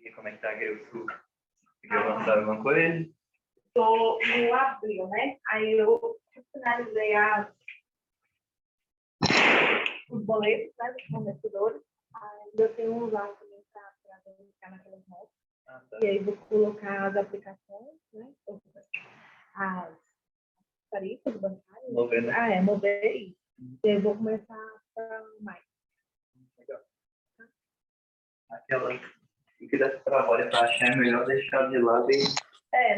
E como é que tá, Greuçu? Conseguiu lançar alguma coisa? Estou no abril, né? Aí eu finalizei os boletos, né? Dos fornecedores. Ainda tenho uns lá também para verificar naquelas notas. Tá. E aí vou colocar as aplicações, né? As tarifas bancárias. Mover, né? Mover isso. E aí vou começar para mais. Legal. Aquela que dá trabalho para achar é melhor deixar de lado e...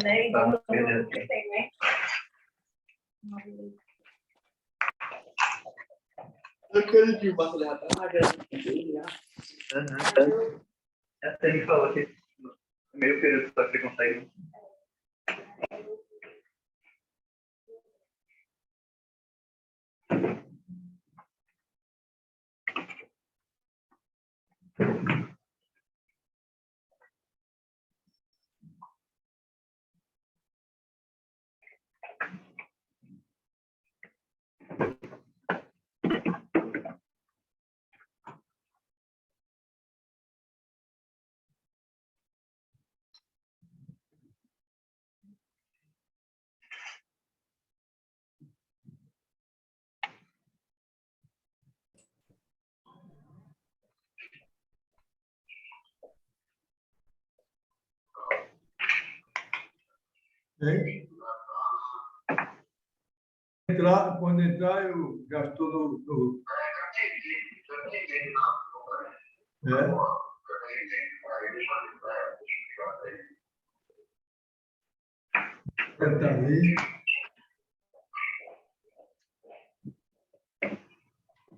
Né? Tá, Então, beleza. que tem, né? Aquele de baixo da rádio, Você me falou que no meio período só você consegue. Quando entrar, eu já estou no... Está aí.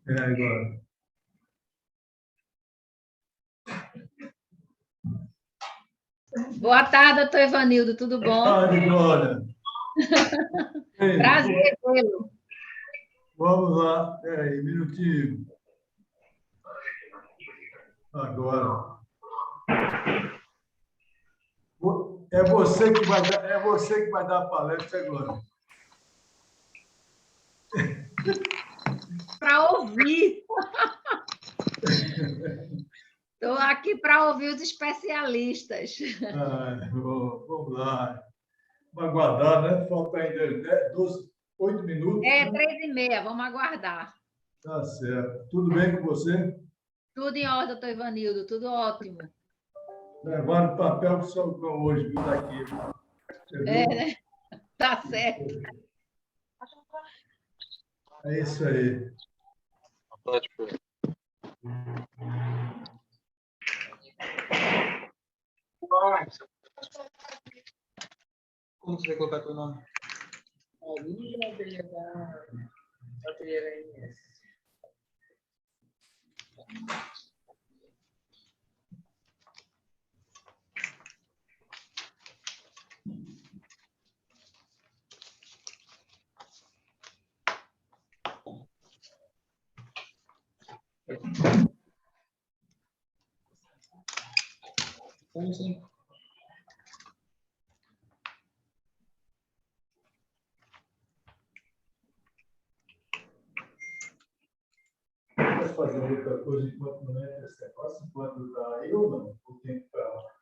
Agora. Boa tarde, doutor Ivanildo, tudo bom? Boa tarde, Glória. Prazer vê-lo. Vamos lá. Peraí, um minutinho. Agora. É você que vai dar a palestra agora. Para ouvir. Estou aqui para ouvir os especialistas. Vamos lá. Vamos aguardar, né? Falta ainda 8 minutos. 3h30, vamos aguardar. Tá certo. Tudo bem com você? Tudo em ordem, doutor Ivanildo, tudo ótimo. Levaram o papel que sobrou hoje, viu, daqui. Você viu? Né? Tá certo. É isso aí. Como você vai colocar teu nome? Posso fazer outra coisa enquanto não entra esse negócio? Enquanto está aí ou não? O tempo está.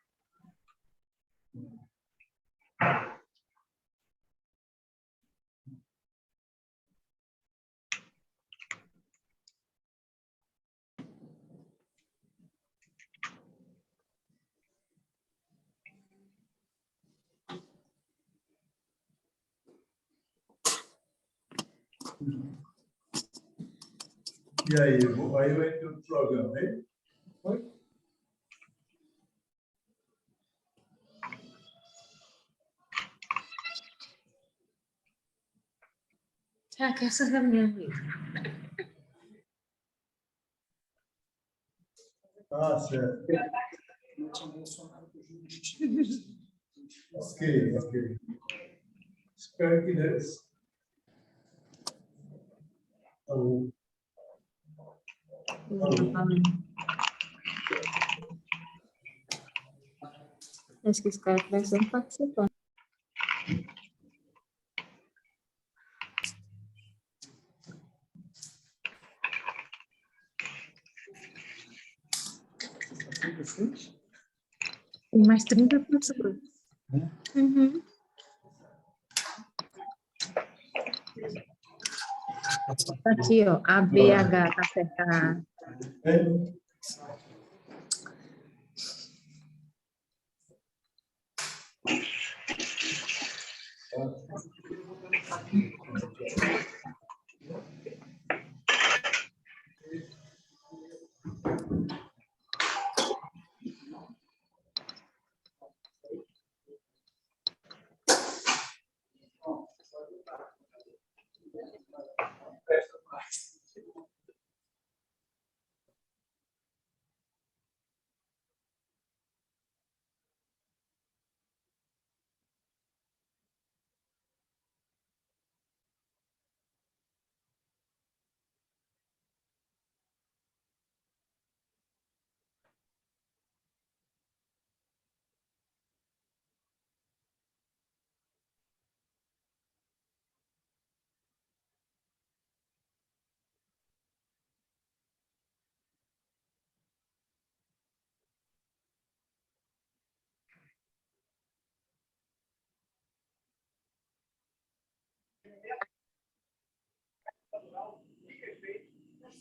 E aí, aí eu entro no programa, hein? Oi? Ah, que essa é a minha vida. Ah, certo. Ok, ok. Espero que desse. Alô. Acho que esse cara vai ser um participante. Tem mais 30 participantes. Uhum. Tá aqui, ó, a BH, tá certa. É?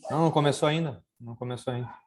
Não, não começou ainda. Não começou ainda.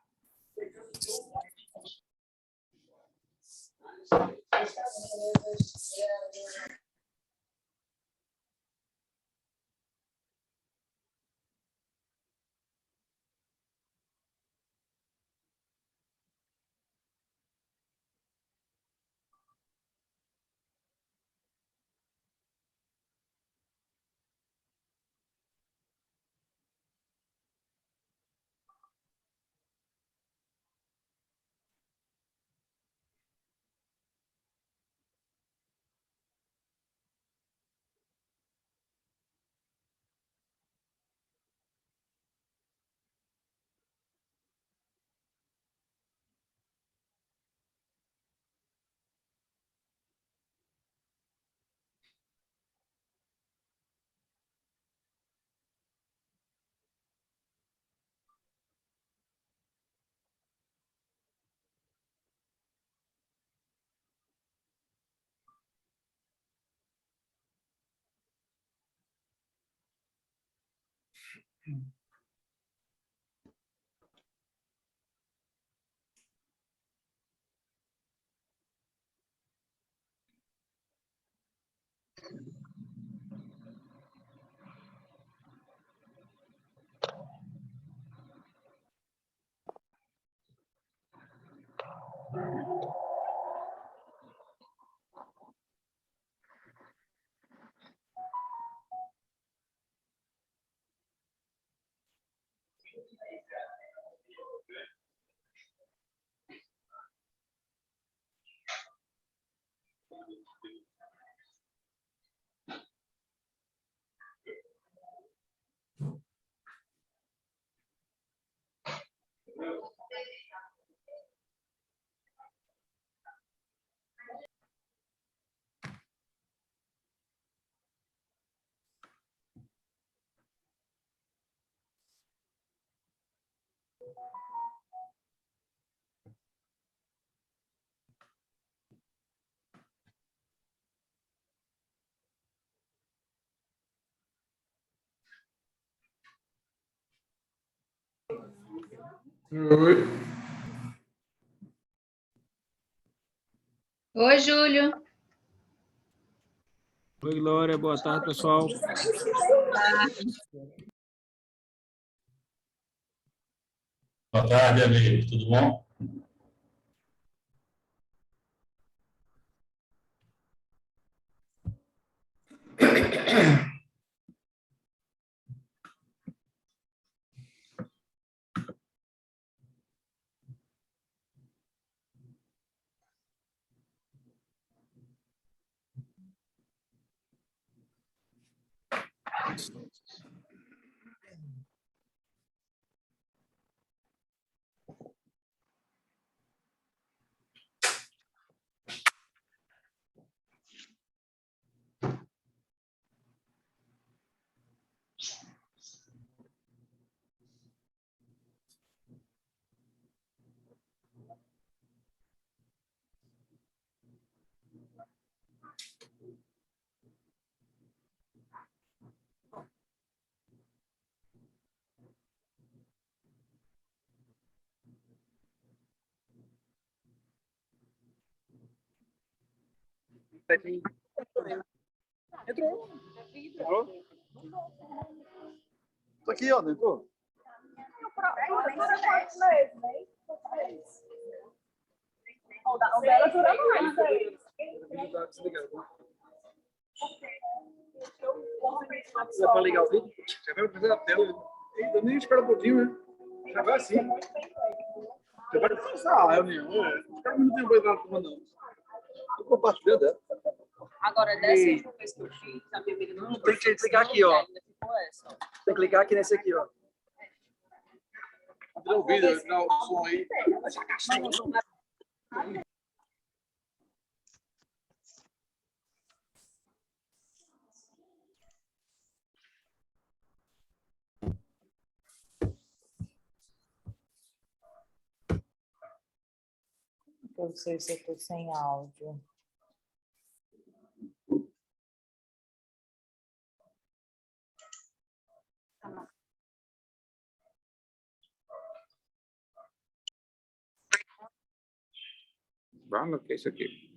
Oi, Júlio. Oi, Glória. Boa tarde, pessoal. Boa tarde, amigo. Tudo bom? Tô aqui, ó, não entrou? O dela dura mais. Dá para ligar o vídeo? Já vai fazer a tela. Ainda nem espera um pouquinho, né? Já vai assim. Já vai começar a reunião. Os caras não tem coisa para não. Eu compartilho dela. Agora, dessa última vez que eu fiz, a minha amiga não Tem que clicar aqui, ó. ainda ficou essa. Tem que clicar aqui nesse aqui, ó. Dá o vídeo, dá o som aí. Eu não sei se eu estou sem áudio. Vamos, que é isso aqui.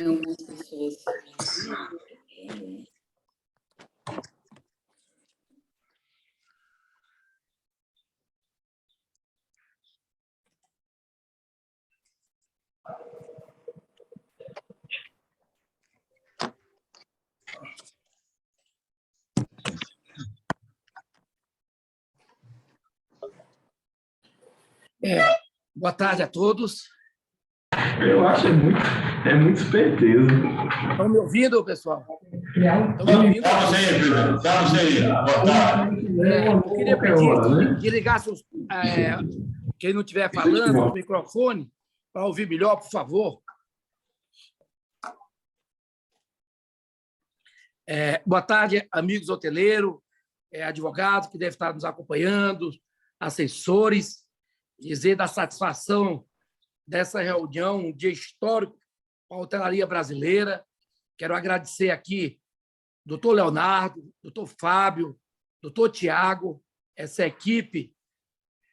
Algumas pessoas. Boa tarde a todos. Eu acho é muito esperteza. Estão me ouvindo, pessoal? Estão me ouvindo? Estamos aí, Júlio. Estamos aí. Boa tarde. Eu queria pedir que ligasse quem não estiver falando, o microfone, para ouvir melhor, por favor. Boa tarde, amigos hoteleiros, advogados que devem estar nos acompanhando, assessores, dizer da satisfação dessa reunião, um dia histórico para a hotelaria brasileira. Quero agradecer aqui doutor Leonardo, doutor Fábio, doutor Tiago, essa equipe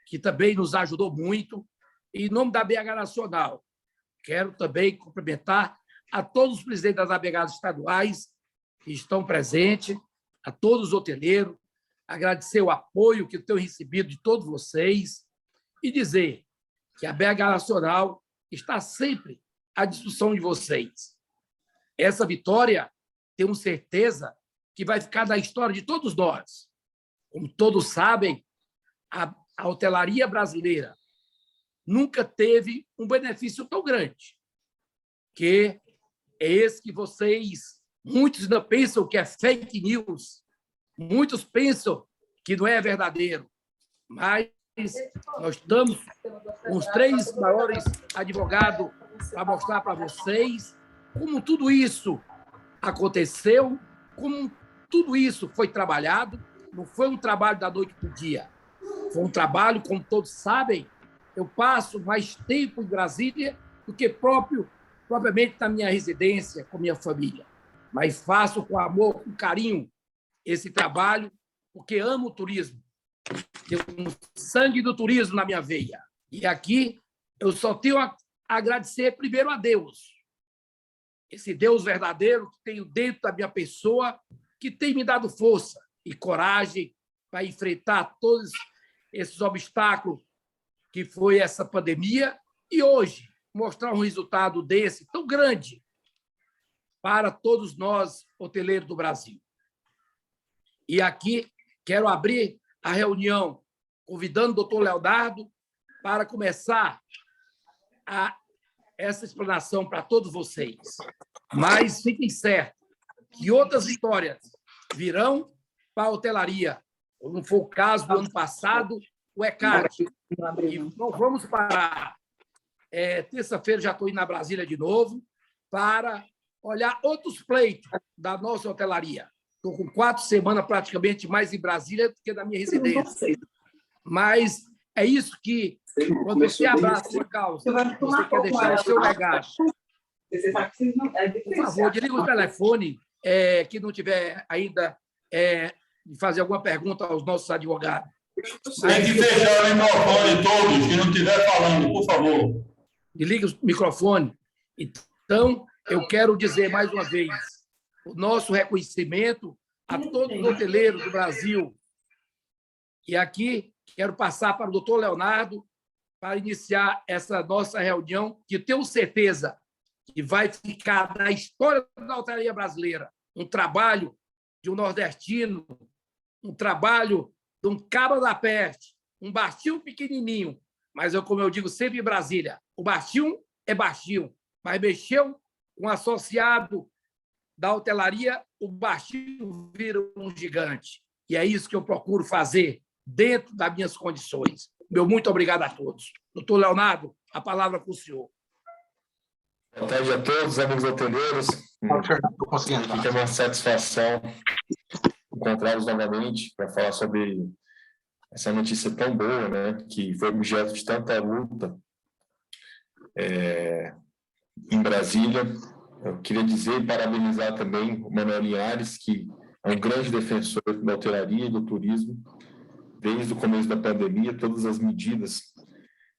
que também nos ajudou muito. E, em nome da BH Nacional, quero também cumprimentar a todos os presidentes das ABHs estaduais que estão presentes, a todos os hoteleiros, agradecer o apoio que eu tenho recebido de todos vocês e dizer que a BH Nacional está sempre à discussão de vocês. Essa vitória, tenho certeza, que vai ficar na história de todos nós. Como todos sabem, a hotelaria brasileira nunca teve um benefício tão grande, que é esse que vocês, muitos ainda pensam que é fake news, muitos pensam que não é verdadeiro, mas nós estamos com os 3 maiores advogados para mostrar para vocês como tudo isso aconteceu, como tudo isso foi trabalhado. Não foi um trabalho da noite para o dia, foi um trabalho, como todos sabem, eu passo mais tempo em Brasília do que propriamente na minha residência, com minha família. Mas faço com amor, com carinho, esse trabalho, porque amo o turismo. Tenho um sangue do turismo na minha veia. E aqui eu só tenho a agradecer primeiro a Deus. Esse Deus verdadeiro que tenho dentro da minha pessoa, que tem me dado força e coragem para enfrentar todos esses obstáculos que foi essa pandemia, e hoje mostrar um resultado desse tão grande para todos nós, hoteleiros do Brasil. E aqui quero abrir a reunião convidando o doutor Leonardo para começar essa explanação para todos vocês. Mas fiquem certos que outras histórias virão para a hotelaria, como foi o caso do ano passado, o ECAT. E não vamos parar. Terça-feira já estou indo na Brasília de novo para olhar outros pleitos da nossa hotelaria. Estou com 4 semanas praticamente mais em Brasília do que na minha residência. Mas é isso que, quando você abraça a sua causa, você quer deixar o seu legado. Por favor, desliga o telefone, que não tiver ainda de fazer alguma pergunta aos nossos advogados. Tem que fechar o microfone todos, que não estiver falando, por favor. Desliga o microfone. Então, eu quero dizer mais uma vez o nosso reconhecimento a todos os hoteleiros do Brasil. E aqui quero passar para o doutor Leonardo para iniciar essa nossa reunião, que tenho certeza que vai ficar na história da hotelaria brasileira. Um trabalho de um nordestino, um trabalho de um Cabra da Peste, um baixinho pequenininho, mas como eu digo sempre em Brasília, o baixinho é baixinho, mas mexeu com um associado da hotelaria, o baixinho vira um gigante. E é isso que eu procuro fazer dentro das minhas condições. Meu muito obrigado a todos. Doutor Leonardo, a palavra para o senhor. Boa tarde a todos, amigos hoteleiros. É uma satisfação encontrá-los novamente para falar sobre essa notícia tão boa, né, que foi objeto de tanta luta em Brasília. Eu queria dizer e parabenizar também o Manuel Linhares, que é um grande defensor da hotelaria e do turismo. Desde o começo da pandemia, todas as medidas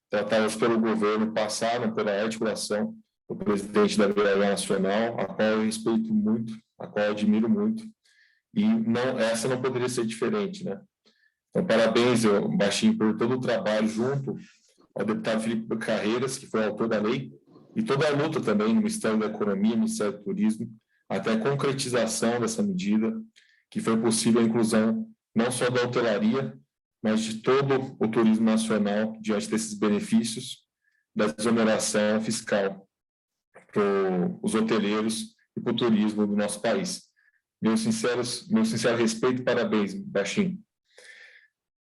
tratadas pelo governo passaram pela articulação do presidente da BH Nacional, a qual eu respeito muito, a qual eu admiro muito. E essa não poderia ser diferente, né? Então, parabéns, Baixinho, por todo o trabalho junto ao deputado Felipe Carreiras, que foi autor da lei, e toda a luta também no Ministério da Economia, no Ministério do Turismo, até a concretização dessa medida, que foi possível a inclusão não só da hotelaria, mas de todo o turismo nacional diante desses benefícios da desoneração fiscal para os hoteleiros e para o turismo do nosso país. Meu sincero respeito e parabéns, Baixinho.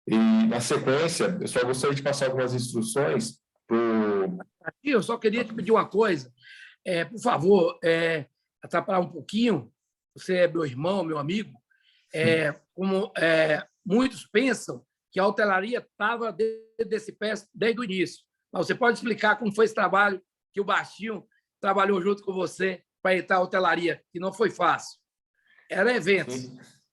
E, na sequência, eu só gostaria de passar algumas instruções para o... Eu só queria te pedir uma coisa. Por favor, atrapalhar um pouquinho. Você é meu irmão, meu amigo. Como muitos pensam que a hotelaria estava desde o início. Mas você pode explicar como foi esse trabalho que o Baixinho trabalhou junto com você para entrar na hotelaria, que não foi fácil. Era evento.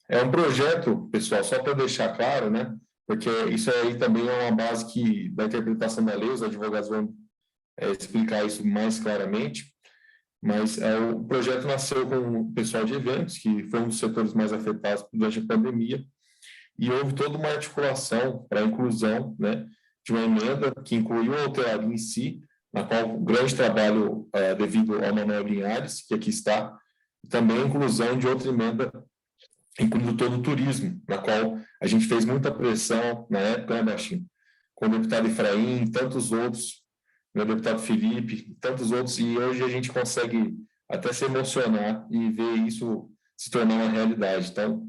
É um projeto, pessoal, só para deixar claro, né? Porque isso aí também é uma base da interpretação da lei, os advogados vão explicar isso mais claramente, mas o projeto nasceu com o pessoal de eventos, que foi um dos setores mais afetados durante a pandemia, e houve toda uma articulação para a inclusão, né, de uma emenda que incluiu a hotelaria em si, na qual um grande trabalho devido ao Manuel Linhares, que aqui está, e também a inclusão de outra emenda, incluindo todo o turismo, na qual a gente fez muita pressão na época, né, Baixinho? Com o deputado Efraim, tantos outros, meu deputado Felipe, tantos outros, e hoje a gente consegue até se emocionar e ver isso se tornar uma realidade. Então,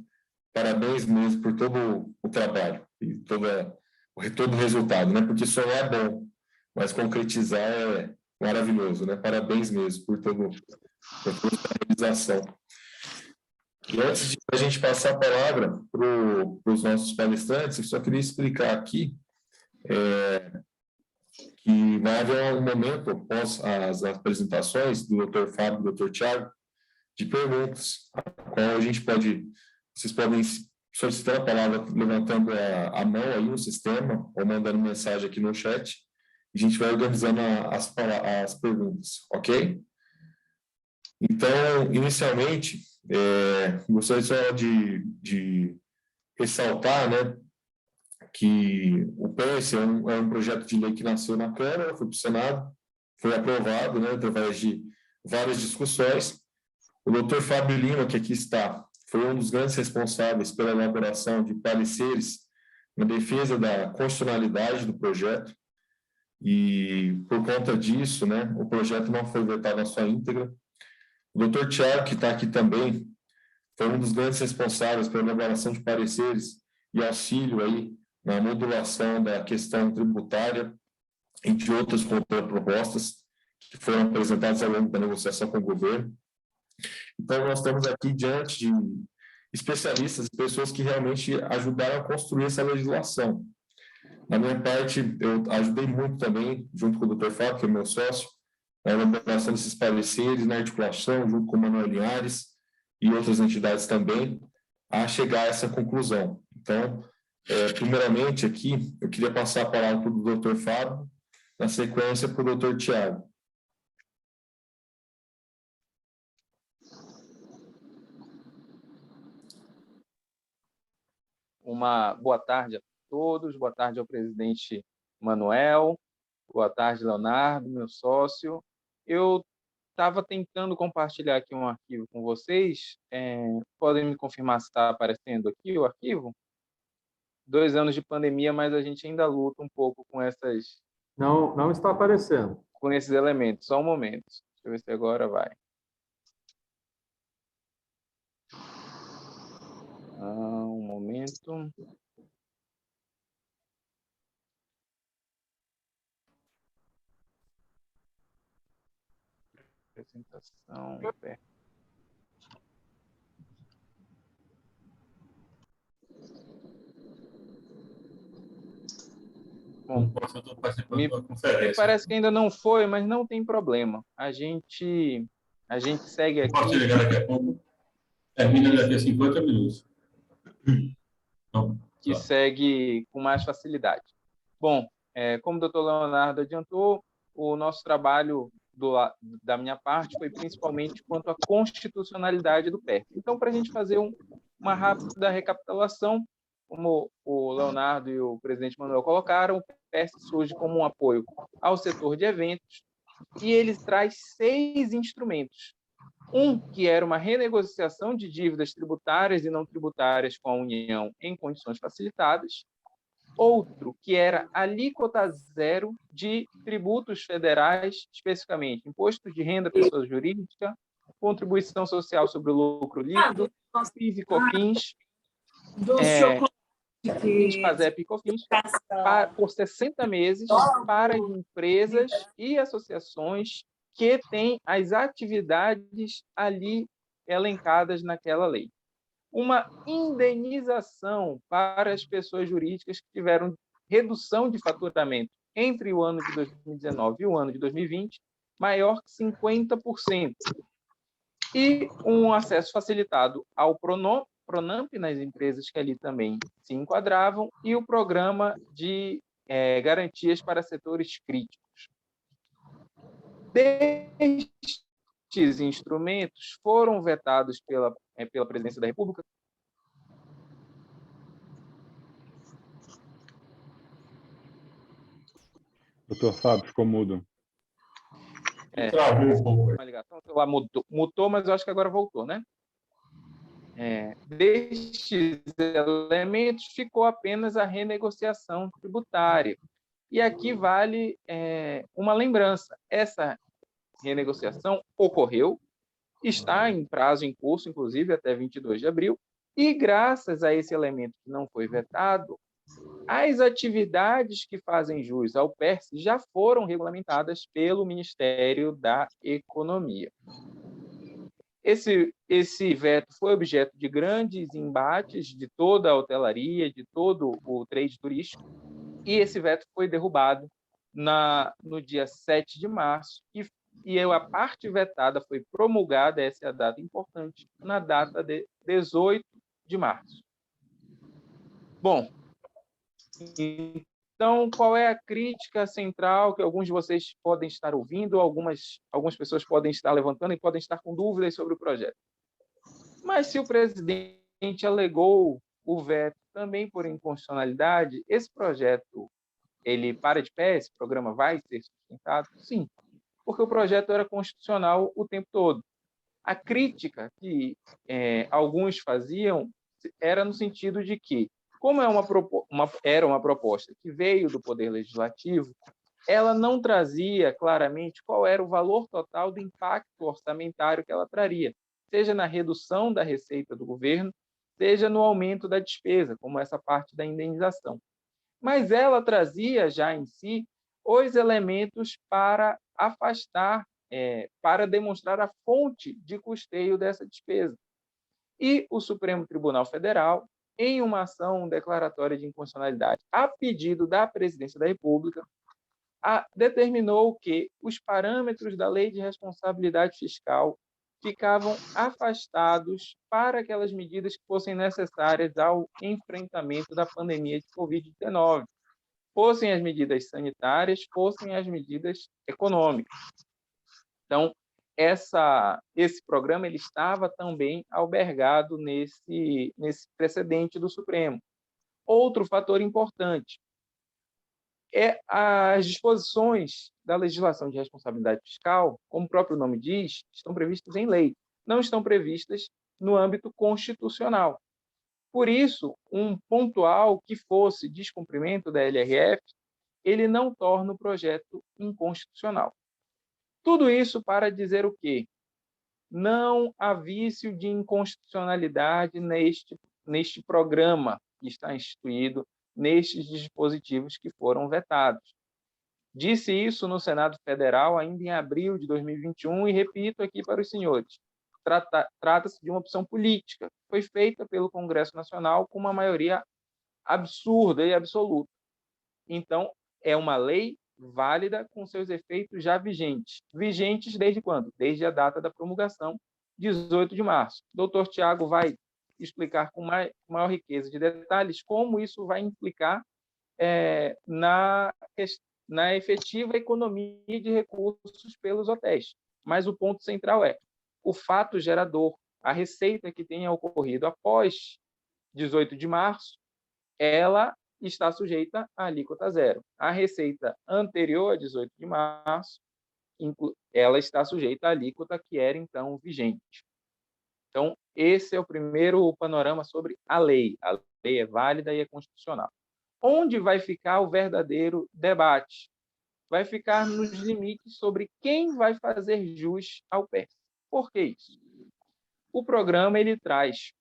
parabéns mesmo por todo o trabalho e todo o resultado, né? Porque sonhar é bom, mas concretizar é maravilhoso, né? Parabéns mesmo por toda essa realização. E antes de a gente passar a palavra para os nossos palestrantes, eu só queria explicar aqui que vai haver um momento, após as apresentações do Dr. Fábio e do Dr. Tiago, de perguntas, a qual vocês podem solicitar a palavra levantando a mão aí no sistema, ou mandando mensagem aqui no chat, e a gente vai organizando as perguntas, ok? Então, inicialmente, gostaria só de ressaltar, né, que o PES é um projeto de lei que nasceu na Câmara, foi para o Senado, foi aprovado, né, através de várias discussões. O doutor Fábio Lima, que aqui está, foi um dos grandes responsáveis pela elaboração de pareceres na defesa da constitucionalidade do projeto, e por conta disso, né, o projeto não foi vetado na sua íntegra. O doutor Tiago, que está aqui também, foi um dos grandes responsáveis pela elaboração de pareceres e auxílio aí na modulação da questão tributária e de outras contrapropostas que foram apresentadas ao longo da negociação com o governo. Então, nós estamos aqui diante de especialistas, pessoas que realmente ajudaram a construir essa legislação. Na minha parte, eu ajudei muito também, junto com o Dr. Fábio, que é meu sócio, na elaboração desses pareceres, na articulação, junto com o Manuel Linhares e outras entidades também, a chegar a essa conclusão. Então, primeiramente aqui, eu queria passar a palavra para o Dr. Fábio, na sequência para o Dr. Tiago. Uma boa tarde a todos, boa tarde ao presidente Manuel, boa tarde, Leonardo, meu sócio. Eu estava tentando compartilhar aqui um arquivo com vocês. Podem me confirmar se está aparecendo aqui o arquivo? 2 anos de pandemia, mas a gente ainda luta um pouco com essas... Não está aparecendo. Com esses elementos. Só um momento. Deixa eu ver se agora vai. Um momento. Apresentação. Bom, me parece que ainda não foi, mas não tem problema. A gente segue aqui. Pode ligar daqui a pouco. Termina daqui a 50 minutos. Que segue com mais facilidade. Bom, como o doutor Leonardo adiantou, o nosso trabalho da minha parte foi principalmente quanto à constitucionalidade do PERT. Então, para a gente fazer uma rápida recapitulação, como o Leonardo e o presidente Manuel colocaram, o PERT surge como um apoio ao setor de eventos e ele traz 6 instrumentos. Um, que era uma renegociação de dívidas tributárias e não tributárias com a União em condições facilitadas. Outro, que era alíquota zero de tributos federais, especificamente imposto de renda pessoa jurídica, contribuição social sobre o lucro líquido, PIS e COFINS, PASEP e COFINS, por 60 meses para empresas e associações que têm as atividades ali elencadas naquela lei. Uma indenização para as pessoas jurídicas que tiveram redução de faturamento entre o ano de 2019 e o ano de 2020, maior que 50%. E um acesso facilitado ao Pronamp nas empresas que ali também se enquadravam, e o programa de garantias para setores críticos. Destes instrumentos foram vetados pela Presidência da República. Doutor Fábio, ficou mudo. Travou um pouco aí. Uma ligação, o celular mutou, mas eu acho que agora voltou, né? Destes elementos ficou apenas a renegociação tributária. E aqui vale uma lembrança. Essa renegociação ocorreu, está em prazo em curso, inclusive até 22 de abril, e graças a esse elemento que não foi vetado, as atividades que fazem jus ao PERS já foram regulamentadas pelo Ministério da Economia. Esse veto foi objeto de grandes embates de toda a hotelaria, de todo o trade turístico, e esse veto foi derrubado no dia 7 de março, e a parte vetada foi promulgada, essa é a data importante, na data de 18 de março. Bom, então, qual é a crítica central que alguns de vocês podem estar ouvindo, algumas pessoas podem estar levantando e podem estar com dúvidas sobre o projeto? Mas se o presidente alegou o veto também por inconstitucionalidade, esse projeto, ele para de pé, esse programa vai ser sustentado? Sim, porque o projeto era constitucional o tempo todo. A crítica que alguns faziam era no sentido de que, como era uma proposta que veio do Poder Legislativo, ela não trazia claramente qual era o valor total do impacto orçamentário que ela traria, seja na redução da receita do governo, seja no aumento da despesa, como essa parte da indenização. Mas ela trazia já em si os elementos para afastar, para demonstrar a fonte de custeio dessa despesa. E o Supremo Tribunal Federal, em uma ação declaratória de inconstitucionalidade a pedido da Presidência da República, determinou que os parâmetros da Lei de Responsabilidade Fiscal ficavam afastados para aquelas medidas que fossem necessárias ao enfrentamento da pandemia de Covid-19, fossem as medidas sanitárias, fossem as medidas econômicas. Então, esse programa ele estava também albergado nesse precedente do Supremo. Outro fator importante é as disposições da legislação de responsabilidade fiscal, como o próprio nome diz, estão previstas em lei, não estão previstas no âmbito constitucional. Por isso, um pontual que fosse descumprimento da LRF, ele não torna o projeto inconstitucional. Tudo isso para dizer o quê? Não há vício de inconstitucionalidade neste programa que está instituído, nestes dispositivos que foram vetados. Disse isso no Senado Federal ainda em abril de 2021 e repito aqui para os senhores. Trata-se de uma opção política, que foi feita pelo Congresso Nacional com uma maioria absurda e absoluta. Então, é uma lei válida com seus efeitos já vigentes. Vigentes desde quando? Desde a data da promulgação, 18 de março. O doutor Tiago vai explicar com maior riqueza de detalhes como isso vai implicar na efetiva economia de recursos pelos hotéis. Mas o ponto central é o fato gerador, a receita que tenha ocorrido após 18 de março, ela está sujeita à alíquota zero. A receita anterior a 18 de março, ela está sujeita à alíquota que era, então, vigente. Então, esse é o primeiro panorama sobre a lei. A lei é válida e é constitucional. Onde vai ficar o verdadeiro debate? Vai ficar nos limites sobre quem vai fazer jus ao PERS. Por que isso? O programa ele traz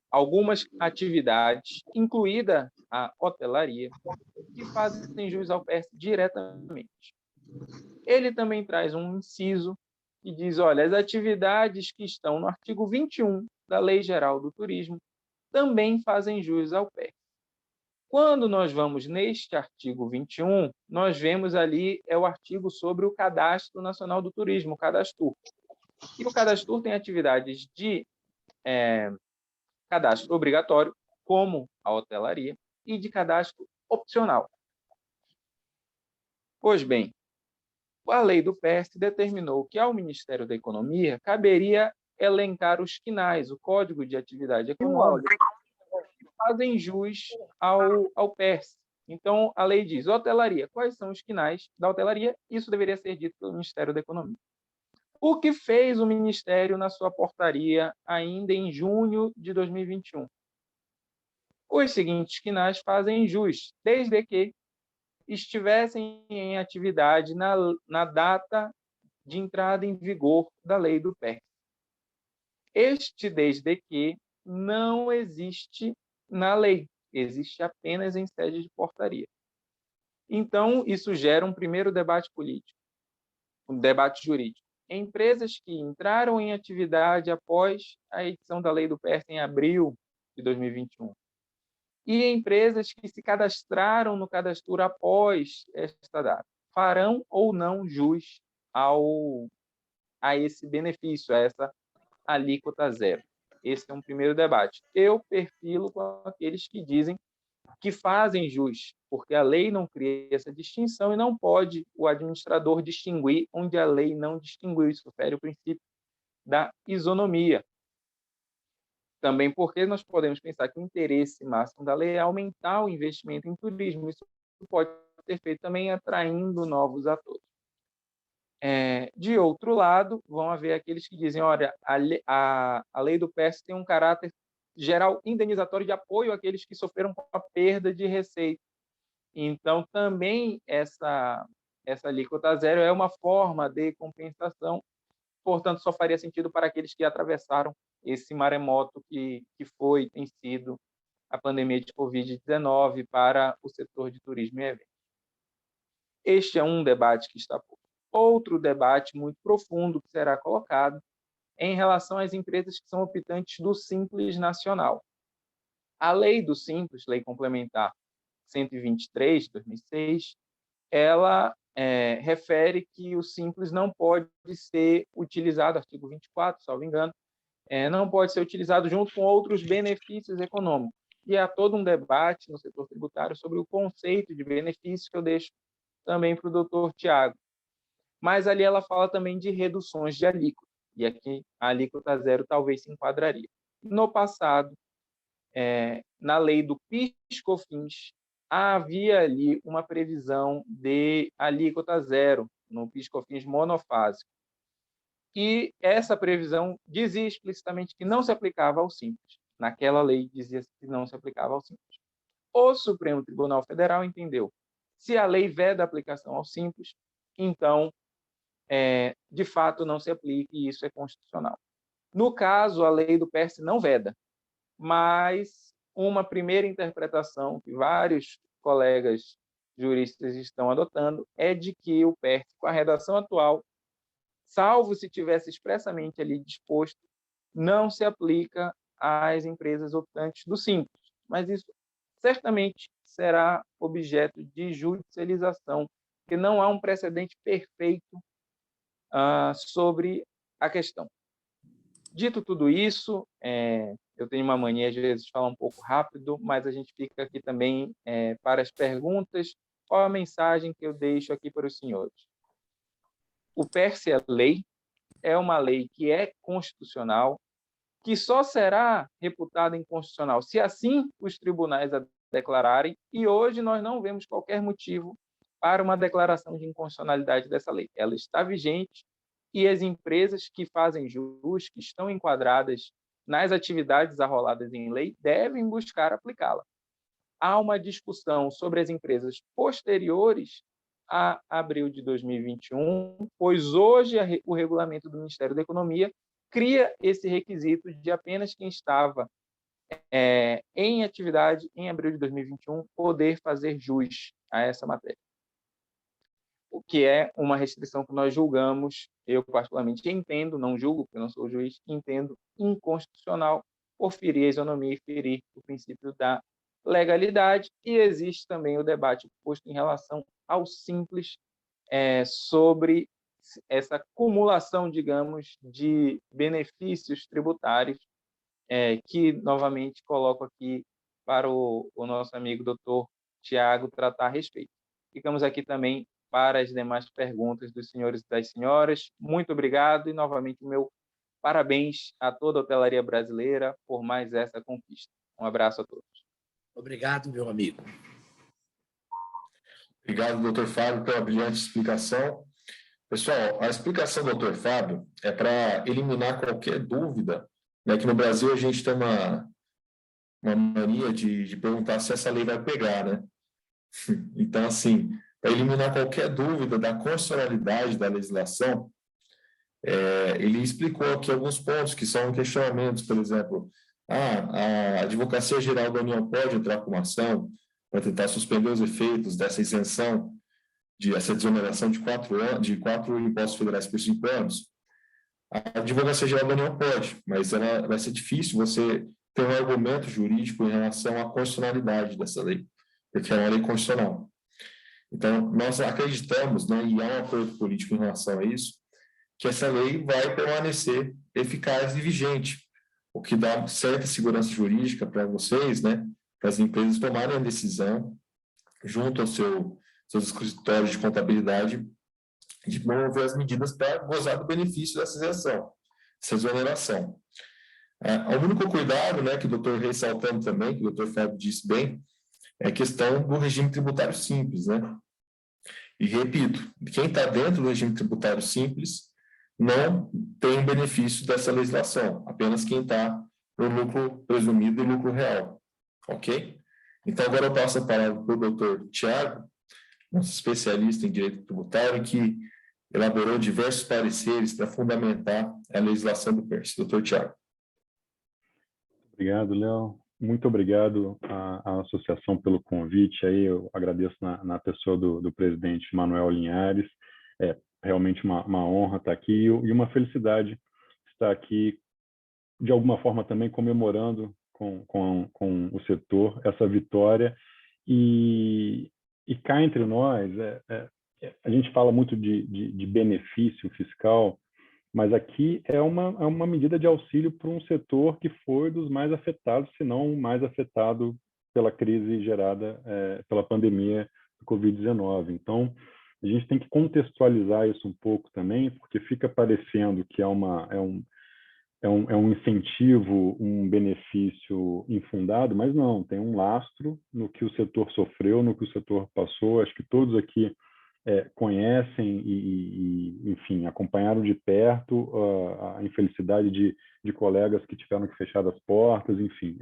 algumas atividades, incluída a hotelaria, que fazem jus ao PERS diretamente. Ele também traz um inciso que diz, olha, as atividades que estão no artigo 21 da Lei Geral do Turismo também fazem jus ao PERS. Quando nós vamos neste artigo 21, nós vemos ali o artigo sobre o Cadastro Nacional do Turismo, o Cadastur. E o Cadastur tem atividades de cadastro obrigatório, como a hotelaria, e de cadastro opcional. Pois bem, a lei do PERS determinou que ao Ministério da Economia caberia elencar os CNAEs, o Código de Atividade Econômica, que fazem jus ao PERS, Então, a lei diz, hotelaria, quais são os quinais da hotelaria? Isso deveria ser dito pelo Ministério da Economia. O que fez o Ministério na sua portaria ainda em junho de 2021? Os seguintes quinais fazem jus, desde que estivessem em atividade na data de entrada em vigor da lei do PEC. Este desde que não existe na lei, existe apenas em sede de portaria. Então, isso gera um primeiro debate político, um debate jurídico. Empresas que entraram em atividade após a edição da lei do PEC em abril de 2021 e empresas que se cadastraram no cadastro após esta data, farão ou não jus a esse benefício, a essa alíquota zero? Esse é um primeiro debate. Eu perfilo com aqueles que dizem que fazem jus, porque a lei não cria essa distinção e não pode o administrador distinguir onde a lei não distinguiu. Isso fere o princípio da isonomia. Também porque nós podemos pensar que o interesse máximo da lei é aumentar o investimento em turismo. Isso pode ter feito também atraindo novos atores. De outro lado, vão haver aqueles que dizem, olha, a lei do PES tem um caráter geral indenizatório de apoio àqueles que sofreram com a perda de receita. Então, também essa alíquota zero é uma forma de compensação, portanto, só faria sentido para aqueles que atravessaram esse maremoto que tem sido a pandemia de Covid-19 para o setor de turismo e eventos. Este é um debate que está posto. Outro debate muito profundo que será colocado é em relação às empresas que são optantes do Simples Nacional. A lei do Simples, Lei Complementar 123, de 2006, ela refere que o Simples não pode ser utilizado, artigo 24, salvo engano, não pode ser utilizado junto com outros benefícios econômicos. E há todo um debate no setor tributário sobre o conceito de benefício, que eu deixo também para o doutor Tiago. Mas ali ela fala também de reduções de alíquota, e aqui a alíquota zero talvez se enquadraria. No passado, na lei do PIS/COFINS, havia ali uma previsão de alíquota zero no PIS/COFINS monofásico. E essa previsão dizia explicitamente que não se aplicava ao Simples. Naquela lei dizia que não se aplicava ao Simples. O Supremo Tribunal Federal entendeu, se a lei veda a aplicação ao Simples, então, de fato, não se aplica e isso é constitucional. No caso, a lei do PERS não veda, mas uma primeira interpretação que vários colegas juristas estão adotando é de que o PERS, com a redação atual, salvo se tivesse expressamente ali disposto, não se aplica às empresas optantes do Simples. Mas isso certamente será objeto de judicialização, porque não há um precedente perfeito sobre a questão. Dito tudo isso, eu tenho uma mania, às vezes, de falar um pouco rápido, mas a gente fica aqui também para as perguntas. Qual a mensagem que eu deixo aqui para os senhores? O PERS é lei, é uma lei que é constitucional, que só será reputada inconstitucional se assim os tribunais a declararem, e hoje nós não vemos qualquer motivo para uma declaração de inconstitucionalidade dessa lei. Ela está vigente e as empresas que fazem jus, que estão enquadradas nas atividades arroladas em lei, devem buscar aplicá-la. Há uma discussão sobre as empresas posteriores a abril de 2021, pois hoje o regulamento do Ministério da Economia cria esse requisito de apenas quem estava em atividade em abril de 2021 poder fazer jus a essa matéria. O que é uma restrição que nós julgamos, eu particularmente entendo, não julgo, porque eu não sou juiz, entendo inconstitucional por ferir a isonomia e ferir o princípio da legalidade, e existe também o debate posto em relação ao Simples sobre essa acumulação, digamos, de benefícios tributários, que, novamente, coloco aqui para o nosso amigo doutor Tiago tratar a respeito. Ficamos aqui também para as demais perguntas dos senhores e das senhoras. Muito obrigado e, novamente, o meu parabéns a toda a hotelaria brasileira por mais essa conquista. Um abraço a todos. Obrigado, meu amigo. Obrigado, doutor Fábio, pela brilhante explicação. Pessoal, a explicação do doutor Fábio é para eliminar qualquer dúvida, né, que no Brasil a gente tem uma mania de perguntar se essa lei vai pegar, né? Então, assim, para eliminar qualquer dúvida da constitucionalidade da legislação, ele explicou aqui alguns pontos que são questionamentos, por exemplo, a Advocacia Geral da União pode entrar com uma ação para tentar suspender os efeitos dessa isenção, essa desoneração de 4 impostos federais por 5 anos. A Advocacia Geral da União pode, mas vai ser difícil você ter um argumento jurídico em relação à constitucionalidade dessa lei, porque é uma lei constitucional. Então, nós acreditamos, né, e há um acordo político em relação a isso, que essa lei vai permanecer eficaz e vigente, o que dá certa segurança jurídica para vocês, né, para as empresas tomarem a decisão, junto aos seus escritórios de contabilidade, de promover as medidas para gozar do benefício dessa isenção, dessa exoneração. O único cuidado, né, que o doutor ressaltando também, que o doutor Fábio disse bem, é a questão do regime tributário simples, né? E repito, quem está dentro do regime tributário simples não tem benefício dessa legislação, apenas quem está no lucro presumido e lucro real, ok? Então, agora eu passo a palavra para o doutor Tiago, nosso especialista em direito tributário, que elaborou diversos pareceres para fundamentar a legislação do PERSE. Doutor Tiago. Obrigado, Léo. Muito obrigado à associação pelo convite. Aí eu agradeço na pessoa do presidente Manuel Linhares. É realmente uma honra estar aqui e uma felicidade estar aqui, de alguma forma também comemorando com o setor essa vitória. E cá entre nós, a gente fala muito de benefício fiscal, mas aqui é uma medida de auxílio para um setor que foi dos mais afetados, se não o mais afetado pela crise gerada pela pandemia do Covid-19. Então, a gente tem que contextualizar isso um pouco também, porque fica parecendo que é um incentivo, um benefício infundado, mas não, tem um lastro no que o setor sofreu, no que o setor passou. Acho que todos aqui conhecem e, enfim, acompanharam de perto a infelicidade de colegas que tiveram que fechar as portas, enfim.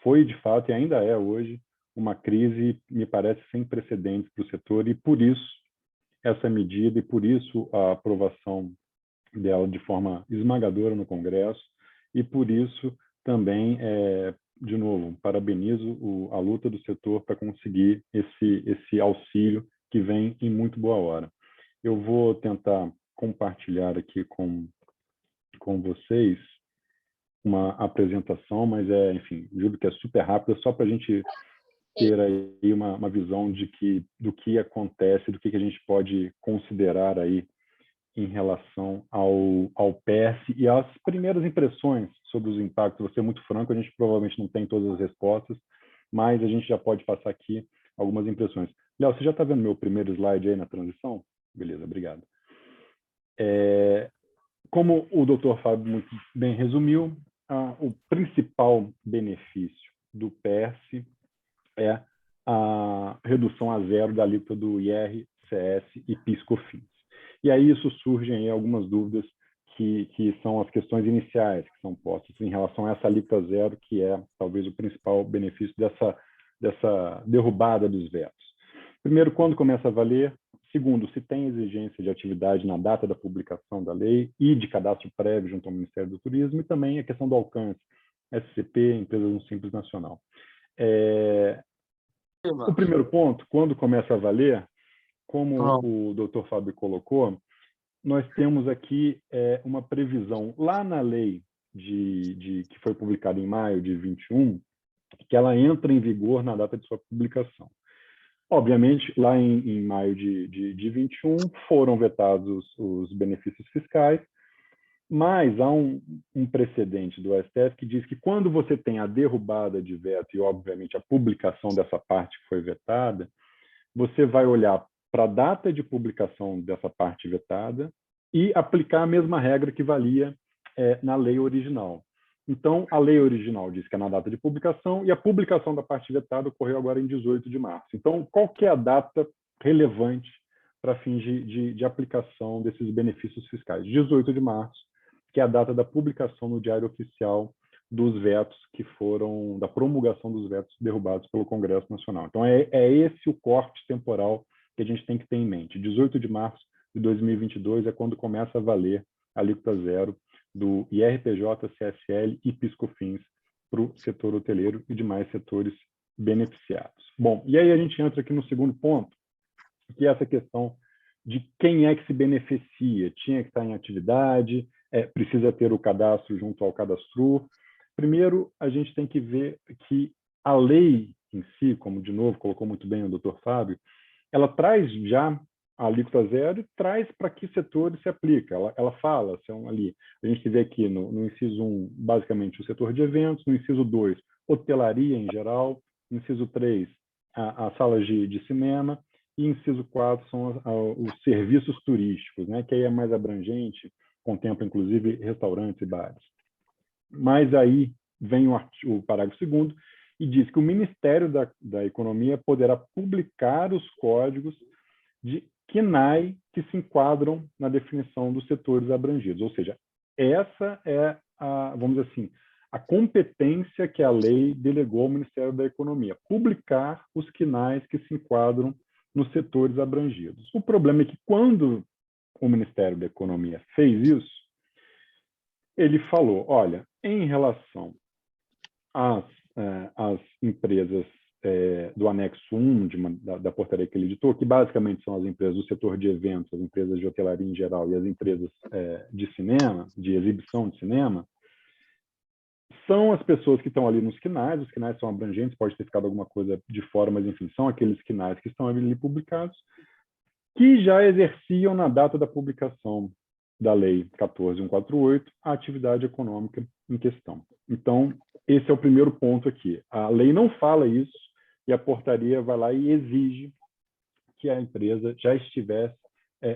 Foi, de fato, e ainda é hoje, uma crise, me parece, sem precedentes para o setor, e por isso essa medida, e por isso a aprovação dela de forma esmagadora no Congresso, e por isso também, de novo, parabenizo a luta do setor para conseguir esse auxílio que vem em muito boa hora. Eu vou tentar compartilhar aqui com vocês uma apresentação, mas enfim, juro que é super rápida, só para a gente ter aí uma visão do que acontece, do que a gente pode considerar aí em relação ao PERSE e as primeiras impressões sobre os impactos. Vou ser muito franco, a gente provavelmente não tem todas as respostas, mas a gente já pode passar aqui algumas impressões. Léo, você já está vendo meu primeiro slide aí na transição? Beleza, obrigado. Como o doutor Fábio muito bem resumiu, o principal benefício do PERSE é a redução a zero da alíquota do IR, CS e PIS/COFINS. E aí isso surgem aí algumas dúvidas que são as questões iniciais que são postas em relação a essa alíquota zero, que é talvez o principal benefício dessa derrubada dos vetos. Primeiro, quando começa a valer. Segundo, se tem exigência de atividade na data da publicação da lei e de cadastro prévio junto ao Ministério do Turismo, e também a questão do alcance, SCP, Empresas no Simples Nacional. O primeiro ponto, quando começa a valer, como o doutor Fábio colocou, nós temos aqui uma previsão lá na lei que foi publicada em maio de 21, que ela entra em vigor na data de sua publicação. Obviamente, lá em maio de 21, foram vetados os benefícios fiscais, mas há um precedente do STF que diz que quando você tem a derrubada de veto e, obviamente, a publicação dessa parte que foi vetada, você vai olhar para a data de publicação dessa parte vetada e aplicar a mesma regra que valia na lei original. Então, a lei original diz que é na data de publicação e a publicação da parte vetada ocorreu agora em 18 de março. Então, qual que é a data relevante para fins de aplicação desses benefícios fiscais? 18 de março, que é a data da publicação no Diário Oficial dos vetos que foram, da promulgação dos vetos derrubados pelo Congresso Nacional. Então, é esse o corte temporal que a gente tem que ter em mente. 18 de março de 2022 é quando começa a valer a alíquota zero do IRPJ, CSL e PIS/COFINS para o setor hoteleiro e demais setores beneficiados. Bom, e aí a gente entra aqui no segundo ponto, que é essa questão de quem é que se beneficia. Tinha que estar em atividade, precisa ter o cadastro junto ao Cadastro. Primeiro, a gente tem que ver que a lei em si, como de novo colocou muito bem o Dr. Fábio, ela traz já a alíquota zero e traz para que setores se aplica. Ela fala, ali, a gente vê aqui no inciso 1, basicamente, o setor de eventos, no inciso 2, hotelaria em geral, no inciso 3, as salas de cinema, e inciso 4 são os serviços turísticos, né, que aí é mais abrangente, contempla inclusive restaurantes e bares. Mas aí vem o parágrafo 2º e diz que o Ministério da Economia poderá publicar os códigos de CNAE que se enquadram na definição dos setores abrangidos. Ou seja, essa é, vamos dizer assim, a competência que a lei delegou ao Ministério da Economia, publicar os CNAEs que se enquadram nos setores abrangidos. O problema é que quando o Ministério da Economia fez isso, ele falou, olha, em relação às empresas do anexo 1 da portaria que ele editou, que basicamente são as empresas do setor de eventos, as empresas de hotelaria em geral e as empresas de cinema, de exibição de cinema, são as pessoas que estão ali nos CNAEs, os CNAEs são abrangentes, pode ter ficado alguma coisa de fora, mas enfim, são aqueles CNAEs que estão ali publicados, que já exerciam na data da publicação da Lei 14.148 a atividade econômica em questão. Então, esse é o primeiro ponto aqui. A lei não fala isso e a portaria vai lá e exige que a empresa já estivesse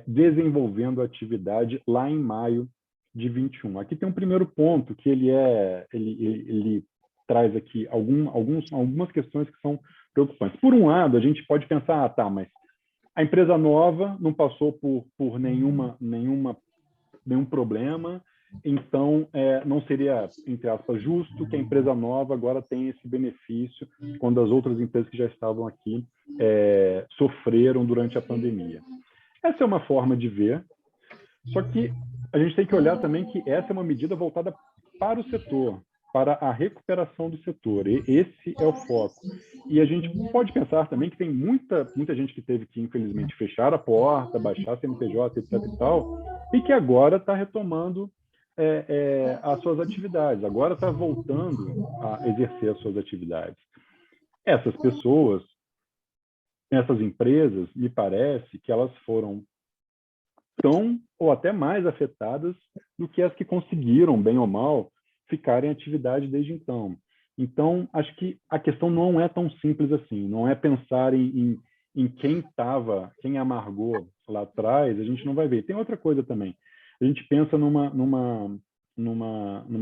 desenvolvendo a atividade lá em maio de 21. Aqui tem um primeiro ponto que ele traz aqui algumas questões que são preocupantes. Por um lado, a gente pode pensar, tá, mas a empresa nova não passou por nenhum problema, então não seria, entre aspas, justo que a empresa nova agora tenha esse benefício quando as outras empresas que já estavam aqui sofreram durante a pandemia. Essa é uma forma de ver, só que a gente tem que olhar também que essa é uma medida voltada para o setor, para a recuperação do setor. E esse é o foco. E a gente pode pensar também que tem muita gente que teve que, infelizmente, fechar a porta, baixar a CNPJ, etc. e tal, e que agora está retomando as suas atividades, agora está voltando a exercer as suas atividades. Essas pessoas, essas empresas, me parece que elas foram tão ou até mais afetadas do que as que conseguiram, bem ou mal, ficar em atividade desde então. Então, acho que a questão não é tão simples assim, não é pensar em quem amargou lá atrás, a gente não vai ver. Tem outra coisa também, a gente pensa numa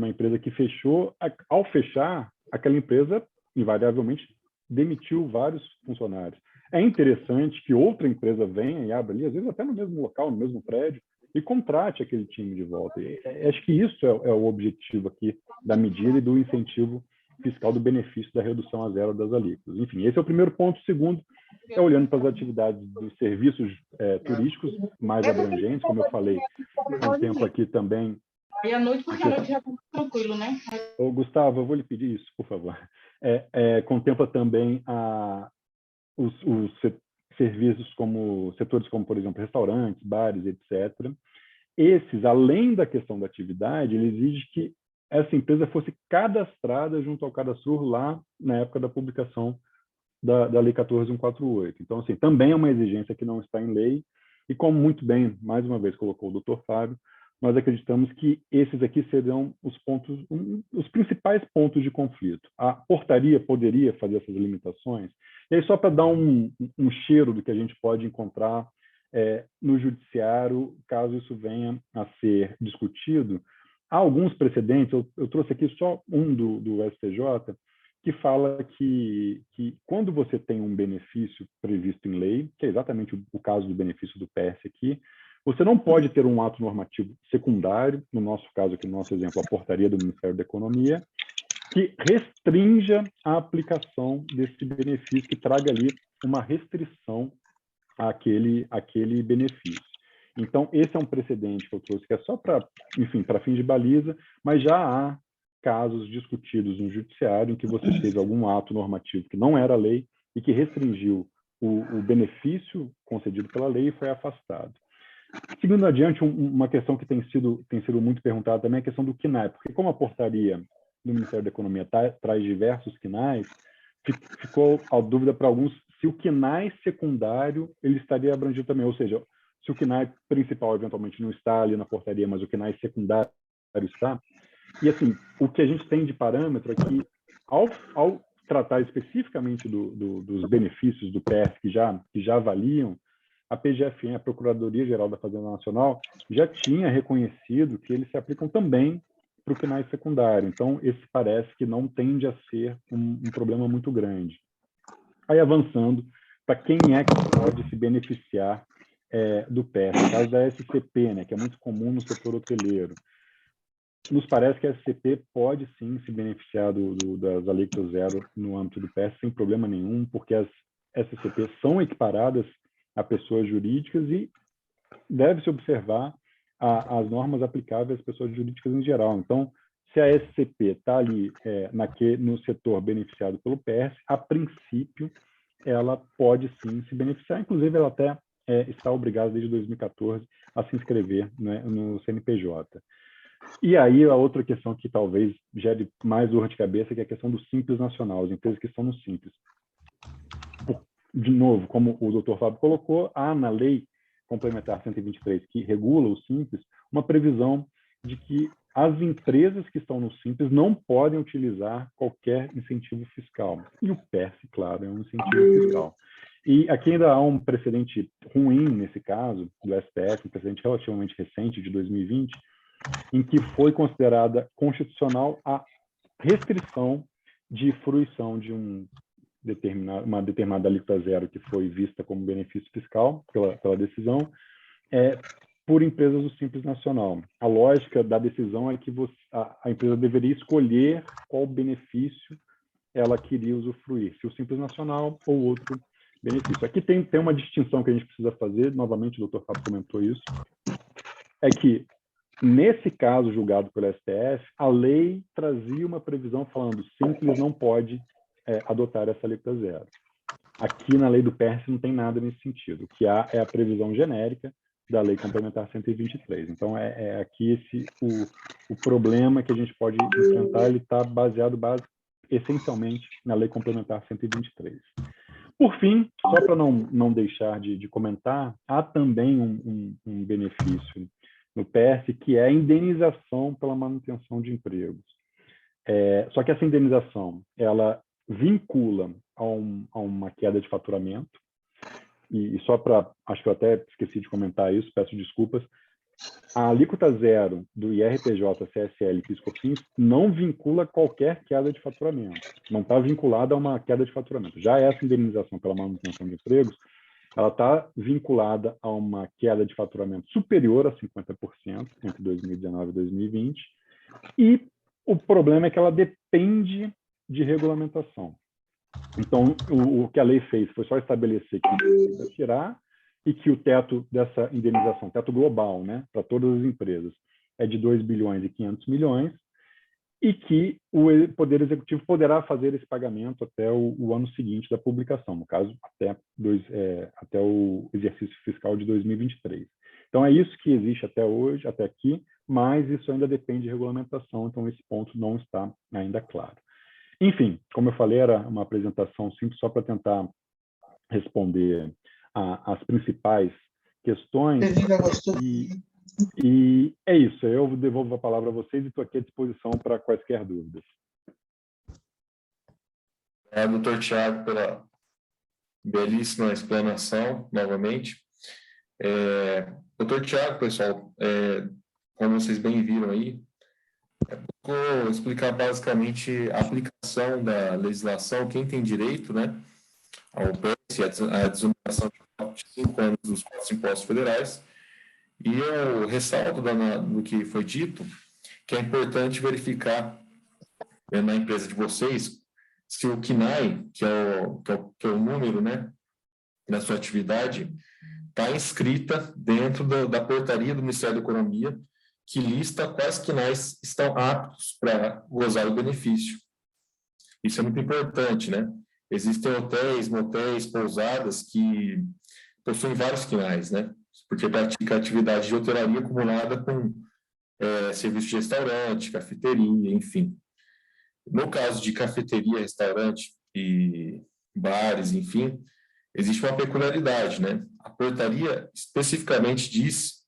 empresa que fechou, ao fechar, aquela empresa invariavelmente demitiu vários funcionários. É interessante que outra empresa venha e abra ali, às vezes até no mesmo local, no mesmo prédio, e contrate aquele time de volta. E acho que isso é o objetivo aqui da medida e do incentivo fiscal do benefício da redução a zero das alíquotas. Enfim, esse é o primeiro ponto. O segundo é olhando para as atividades dos serviços turísticos mais abrangentes, como eu falei, contempla aqui também... Aí à noite, porque à noite já está tranquilo, né? Ô, Gustavo, eu vou lhe pedir isso, por favor. Contempla também os serviços setores como, por exemplo, restaurantes, bares, etc. Esses, além da questão da atividade, ele exige que essa empresa fosse cadastrada junto ao Cadastro lá na época da publicação da Lei 14.148. Então, assim, também é uma exigência que não está em lei e, como muito bem, mais uma vez, colocou o Dr. Fábio, nós acreditamos que esses aqui serão os principais pontos de conflito. A portaria poderia fazer essas limitações? E aí, só para dar um cheiro do que a gente pode encontrar no judiciário, caso isso venha a ser discutido, há alguns precedentes, eu trouxe aqui só um do STJ, que fala que quando você tem um benefício previsto em lei, que é exatamente o caso do benefício do PS aqui, você não pode ter um ato normativo secundário, no nosso caso aqui, no nosso exemplo, a portaria do Ministério da Economia, que restrinja a aplicação desse benefício, que traga ali uma restrição àquele benefício. Então, esse é um precedente que eu trouxe, que é só para, enfim, para fim de baliza, mas já há casos discutidos no judiciário em que você teve algum ato normativo que não era lei e que restringiu o benefício concedido pela lei e foi afastado. Seguindo adiante, uma questão que tem sido muito perguntada também é a questão do KNAI, porque como a portaria do Ministério da Economia traz diversos KNAIs, ficou a dúvida para alguns se o KNAI secundário ele estaria abrangido também, ou seja, se o KNAI principal eventualmente não está ali na portaria, mas o KNAI secundário está. E assim, o que a gente tem de parâmetro é que, ao tratar especificamente dos benefícios do PS que já avaliam, a PGFN, a Procuradoria-Geral da Fazenda Nacional, já tinha reconhecido que eles se aplicam também para o KNAI secundário. Então, esse parece que não tende a ser um problema muito grande. Aí, avançando, para quem é que pode se beneficiar do PES, no caso da SCP, né, que é muito comum no setor hoteleiro. Nos parece que a SCP pode, sim, se beneficiar das alíquotas zero no âmbito do PES, sem problema nenhum, porque as SCP são equiparadas a pessoas jurídicas e deve-se observar as normas aplicáveis às pessoas jurídicas em geral. Então, se a SCP está ali no setor beneficiado pelo PS, a princípio, ela pode, sim, se beneficiar. Inclusive, ela até está obrigada, desde 2014, a se inscrever, né, no CNPJ. E aí, a outra questão que talvez gere mais dor de cabeça, que é a questão do Simples Nacional, as empresas que estão no Simples. De novo, como o doutor Fábio colocou, há na Lei Complementar 123, que regula o Simples, uma previsão de que as empresas que estão no Simples não podem utilizar qualquer incentivo fiscal. E o PES, claro, é um incentivo fiscal. E aqui ainda há um precedente ruim nesse caso, do STF, um precedente relativamente recente, de 2020, em que foi considerada constitucional a restrição de fruição de uma determinada alíquota zero que foi vista como benefício fiscal pela decisão, por empresas do Simples Nacional. A lógica da decisão é que a empresa deveria escolher qual benefício ela queria usufruir, se o Simples Nacional ou outro benefício. Aqui tem uma distinção que a gente precisa fazer, novamente o doutor Fábio comentou isso, é que, nesse caso julgado pelo STF, a lei trazia uma previsão falando que Simples não pode adotar essa alíquota zero. Aqui na lei do PERS não tem nada nesse sentido. O que há é a previsão genérica da Lei Complementar 123. Então, aqui o problema que a gente pode enfrentar, ele está baseado essencialmente na Lei Complementar 123. Por fim, só para não deixar de comentar, há também um benefício no PS, que é a indenização pela manutenção de empregos. Só que essa indenização, ela vincula a uma queda de faturamento, e só para, acho que eu até esqueci de comentar isso, peço desculpas, a alíquota zero do IRPJ, CSL e PIS/COFINS não vincula qualquer queda de faturamento, não está vinculada a uma queda de faturamento. Já essa indenização pela manutenção de empregos, ela está vinculada a uma queda de faturamento superior a 50% entre 2019 e 2020, e o problema é que ela depende de regulamentação. Então, o que a lei fez foi só estabelecer que precisa tirar e que o teto dessa indenização, teto global, né, para todas as empresas, é de 2 bilhões e 500 milhões, e que o Poder Executivo poderá fazer esse pagamento até o ano seguinte da publicação, no caso, até o exercício fiscal de 2023. Então, é isso que existe até hoje, até aqui, mas isso ainda depende de regulamentação, então esse ponto não está ainda claro. Enfim, como eu falei, era uma apresentação simples só para tentar responder as principais questões. E é isso, eu devolvo a palavra a vocês e estou aqui à disposição para quaisquer dúvidas. Doutor Tiago, pela belíssima explanação, novamente. Doutor Tiago, pessoal, como vocês bem viram aí, vou explicar basicamente a aplicação da legislação, quem tem direito, né, ao PES, a desoneração de 5 anos dos 4 impostos federais. E eu ressalto do que foi dito, que é importante verificar na empresa de vocês se o KNAI, que é o número, né, da sua atividade, está inscrita dentro da portaria do Ministério da Economia, que lista quais KNAIs estão aptos para gozar do benefício. Isso é muito importante, né? Existem hotéis, motéis, pousadas que possuem vários KNAIs, né? Porque pratica atividade de hotelaria acumulada com serviço de restaurante, cafeteria, enfim. No caso de cafeteria, restaurante e bares, enfim, existe uma peculiaridade, né? A portaria especificamente diz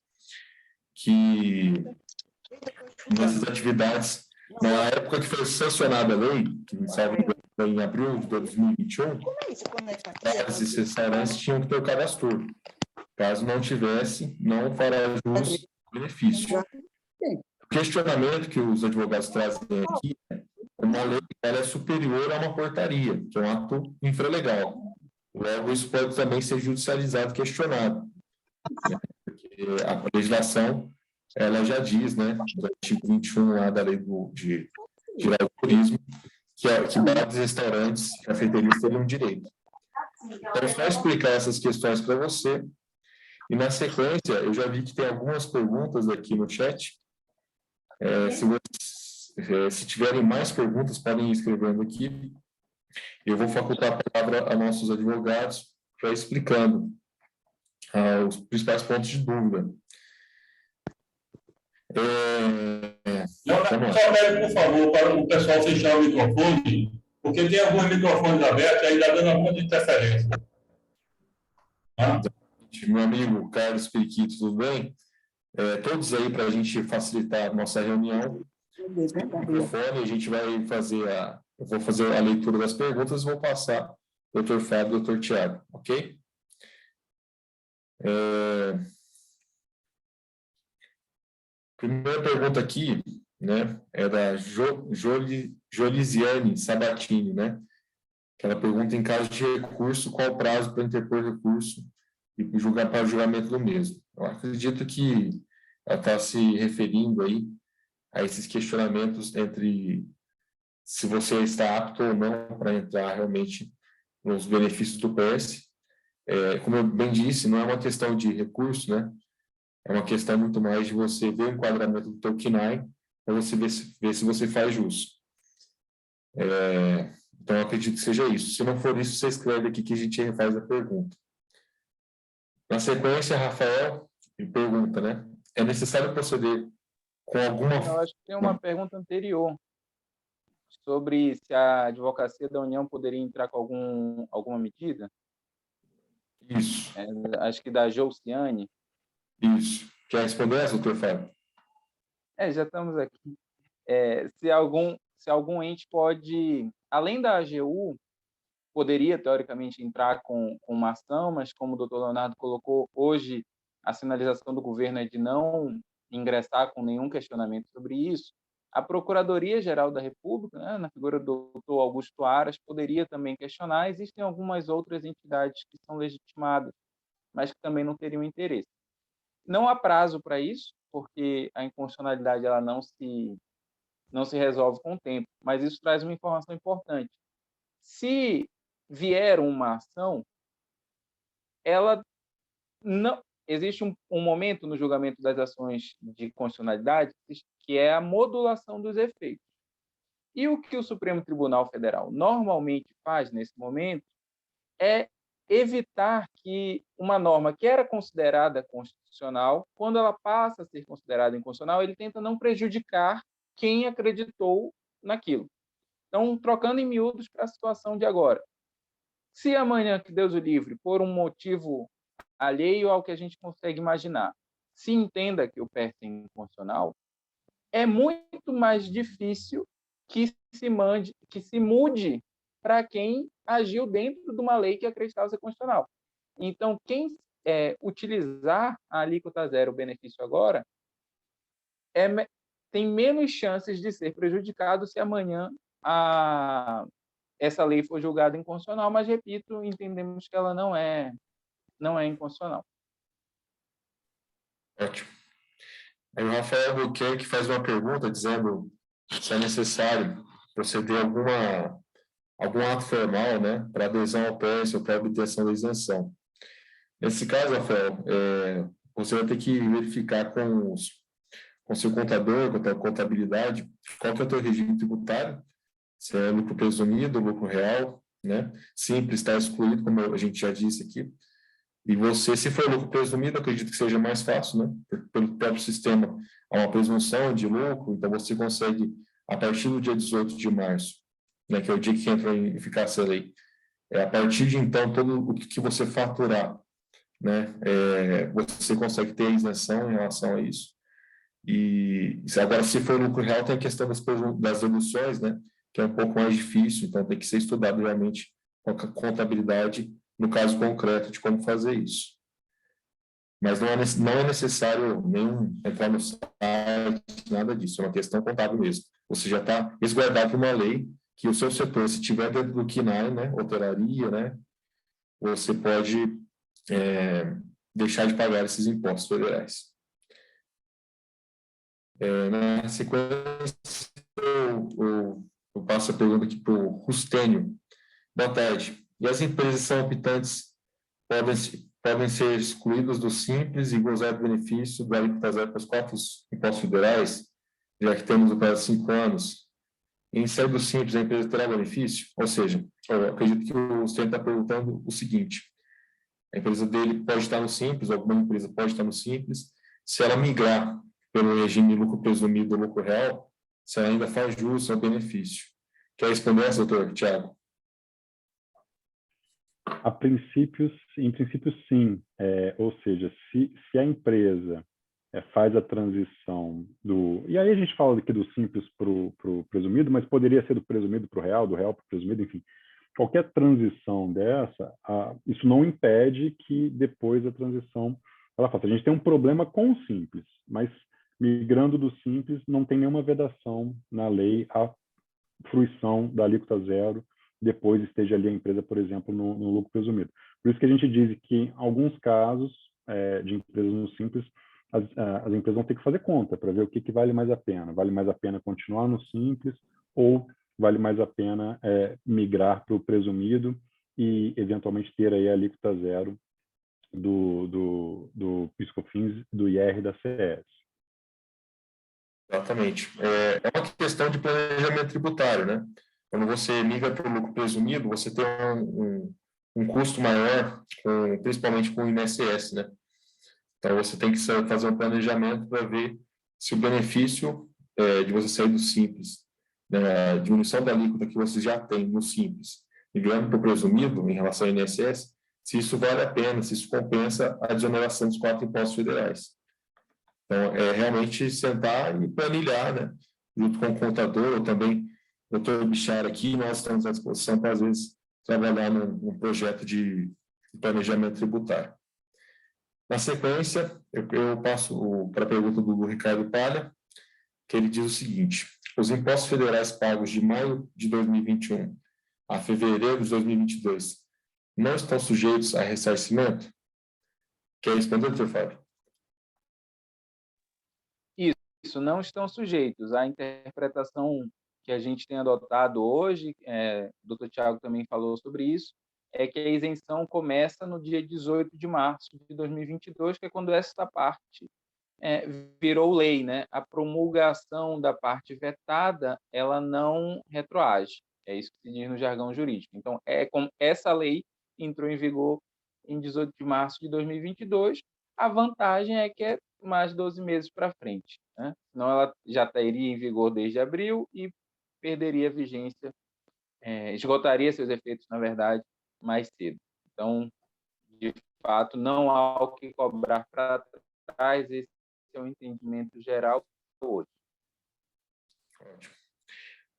que nessas atividades, na época que foi sancionada a lei, que foi em abril de 2021, bares e restaurantes tinham que ter o cadastro. Caso não tivesse, não fará jus ao benefício. O questionamento que os advogados trazem aqui é uma lei ela é superior a uma portaria, que é um ato infralegal. Logo, isso pode também ser judicializado, questionado. Né? Porque a legislação, ela já diz, né, do artigo 21 lá da lei geral do turismo, que bares, restaurantes, cafeterias teriam direito. Então, só explicar essas questões para você. E, na sequência, eu já vi que tem algumas perguntas aqui no chat. Se tiverem mais perguntas, podem ir escrevendo aqui. Eu vou facultar a palavra a nossos advogados para explicando os principais pontos de dúvida. Só pede, por favor, para o pessoal fechar o microfone, porque tem alguns microfones abertos e aí está dando alguma interferência. Tá? Meu amigo Carlos Periquito, tudo bem? Todos aí para a gente facilitar a nossa reunião. Microfone, a gente vai fazer eu vou fazer a leitura das perguntas e vou passar ao Dr. Fábio e ao Dr. Tiago, ok? Primeira pergunta aqui, né, é da Jolisiane Sabatini, né? Ela pergunta, em caso de recurso, qual o prazo para interpor recurso e para o julgamento do mesmo. Eu acredito que ela está se referindo aí a esses questionamentos entre se você está apto ou não para entrar realmente nos benefícios do PS. Como eu bem disse, não é uma questão de recurso, né? É uma questão muito mais de você ver o enquadramento do teu KNAI para você ver se você faz jus. Então, eu acredito que seja isso. Se não for isso, você escreve aqui que a gente refaz a pergunta. Na sequência, Rafael pergunta, né? É necessário proceder com alguma... Eu acho que tem uma pergunta anterior sobre se a Advocacia da União poderia entrar com alguma medida. Isso. Acho que da Jouciane. Isso. Quer responder essa, doutor Fábio? Já estamos aqui. Se algum ente pode, além da AGU, poderia, teoricamente, entrar com uma ação, mas, como o doutor Leonardo colocou, hoje a sinalização do governo é de não ingressar com nenhum questionamento sobre isso. A Procuradoria-Geral da República, né, na figura do doutor Augusto Aras, poderia também questionar. Existem algumas outras entidades que são legitimadas, mas que também não teriam interesse. Não há prazo para isso, porque a inconstitucionalidade ela não se resolve com o tempo, mas isso traz uma informação importante. Se vier uma ação, ela não... Existe um momento no julgamento das ações de constitucionalidade que é a modulação dos efeitos. E o que o Supremo Tribunal Federal normalmente faz nesse momento é evitar que uma norma que era considerada constitucional, quando ela passa a ser considerada inconstitucional, ele tenta não prejudicar quem acreditou naquilo. Então, trocando em miúdos para a situação de agora. Se amanhã, que Deus o livre, por um motivo alheio ao que a gente consegue imaginar, se entenda que o PES é inconstitucional, é muito mais difícil que se mude para quem agiu dentro de uma lei que acreditava ser constitucional. Então, quem utilizar a alíquota zero, o benefício agora, tem menos chances de ser prejudicado se amanhã essa lei for julgada inconstitucional, mas, repito, entendemos que ela não é inconstitucional. Ótimo. Aí o Rafael Albuquerque faz uma pergunta dizendo se é necessário proceder algum ato formal, né, para adesão ao PES ou para obtenção da isenção. Nesse caso, Rafael, você vai ter que verificar com seu contador, com a tua contabilidade, qual que é o teu regime tributário, se é lucro presumido, lucro real, né? Simples está excluído, como a gente já disse aqui. E você, se for lucro presumido, acredito que seja mais fácil, né? Pelo próprio sistema, há uma presunção de lucro, então você consegue, a partir do dia 18 de março, né, que é o dia que entra em eficácia a lei, a partir de então, todo o que você faturar, né, você consegue ter isenção em relação a isso. E agora, se for lucro real, tem a questão das deduções, né, que é um pouco mais difícil, então tem que ser estudado realmente com a contabilidade, no caso concreto, de como fazer isso. Mas não é necessário nem entrar no site, nada disso, é uma questão contábil mesmo. Você já está resguardado por uma lei que o seu setor, se tiver dentro do KINAI, né, hotelaria, né, você pode deixar de pagar esses impostos federais. Na sequência, eu passo a pergunta aqui para o Rustênio. Boa tarde. E as empresas são optantes podem ser excluídas do Simples e gozar do benefício do alíquota zero para os 4 impostos federais, já que temos o prazo de 5 anos? Em sair do Simples, a empresa terá benefício? Ou seja, eu acredito que o Rustênio está perguntando o seguinte: a empresa dele pode estar no Simples, alguma empresa pode estar no Simples, se ela migrar pelo regime lucro presumido ou lucro real, se ela ainda faz jus ao benefício. Quer responder essa, doutor Tiago? Em princípio, sim. Ou seja, se a empresa faz a transição do... E aí a gente fala aqui do simples para o presumido, mas poderia ser do presumido para o real, do real para o presumido, enfim. Qualquer transição dessa, isso não impede que depois a transição ela faça. A gente tem um problema com o simples, mas migrando do simples não tem nenhuma vedação na lei a fruição da alíquota zero, depois esteja ali a empresa, por exemplo, no lucro presumido. Por isso que a gente diz que, em alguns casos de empresas no simples, as empresas vão ter que fazer conta para ver o que vale mais a pena. Vale mais a pena continuar no simples ou vale mais a pena migrar para o presumido e, eventualmente, ter aí a alíquota zero do PIS/COFINS, do IR e da CS. Exatamente. É uma questão de planejamento tributário, né? Quando você migra para o lucro presumido, você tem um custo maior, principalmente com o INSS, né? Então, você tem que fazer um planejamento para ver se o benefício de você sair do simples, né, a diminuição da alíquota que você já tem no simples, migrando para o presumido em relação ao INSS, se isso vale a pena, se isso compensa a desoneração dos 4 impostos federais. Então, realmente sentar e planilhar, né, junto com o contador, ou também o doutor Bichar aqui, nós estamos à disposição para, às vezes, trabalhar num projeto de planejamento tributário. Na sequência, eu passo para a pergunta do Ricardo Palha, que ele diz o seguinte: os impostos federais pagos de maio de 2021 a fevereiro de 2022 não estão sujeitos a ressarcimento? Quer responder, doutor Fábio? Isso, não estão sujeitos. A interpretação que a gente tem adotado hoje, o doutor Tiago também falou sobre isso, é que a isenção começa no dia 18 de março de 2022, que é quando essa parte virou lei, né? A promulgação da parte vetada, ela não retroage. É isso que se diz no jargão jurídico. Então, como essa lei entrou em vigor em 18 de março de 2022, a vantagem é que é mais 12 meses para frente, né? Senão ela já estaria em vigor desde abril e perderia vigência, esgotaria seus efeitos, na verdade, mais cedo. Então, de fato, não há o que cobrar para trás. Esse é o entendimento geral hoje.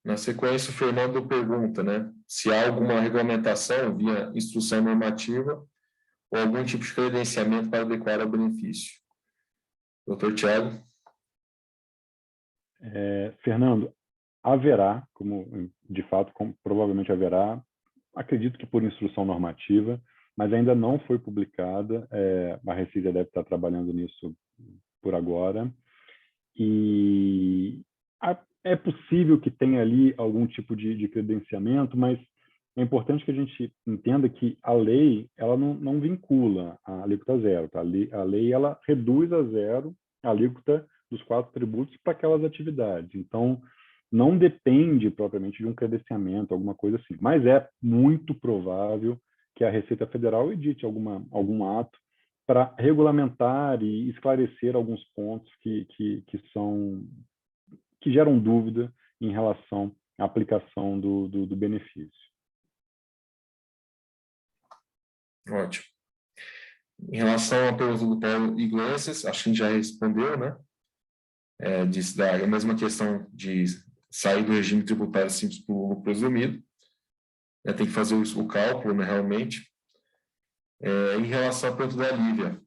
Na sequência, o Fernando pergunta, né, se há alguma regulamentação via instrução normativa ou algum tipo de credenciamento para adequar ao benefício. Doutor Tiago. Fernando, haverá, como de fato, provavelmente haverá, acredito que por instrução normativa, mas ainda não foi publicada, a Receita deve estar trabalhando nisso por agora, e é possível que tenha ali algum tipo de credenciamento, mas é importante que a gente entenda que a lei ela não vincula a alíquota zero. Tá? A lei ela reduz a zero a alíquota dos 4 tributos para aquelas atividades. Então, não depende propriamente de um credenciamento, alguma coisa assim. Mas é muito provável que a Receita Federal edite algum ato para regulamentar e esclarecer alguns pontos que geram dúvida em relação à aplicação do benefício. Ótimo. Em relação à pergunta do Paulo Iglesias, acho que a gente já respondeu, né? A mesma questão de sair do regime tributário simples para o lucro presumido. Tem que fazer o cálculo, né, realmente. Em relação à pergunta da Lívia,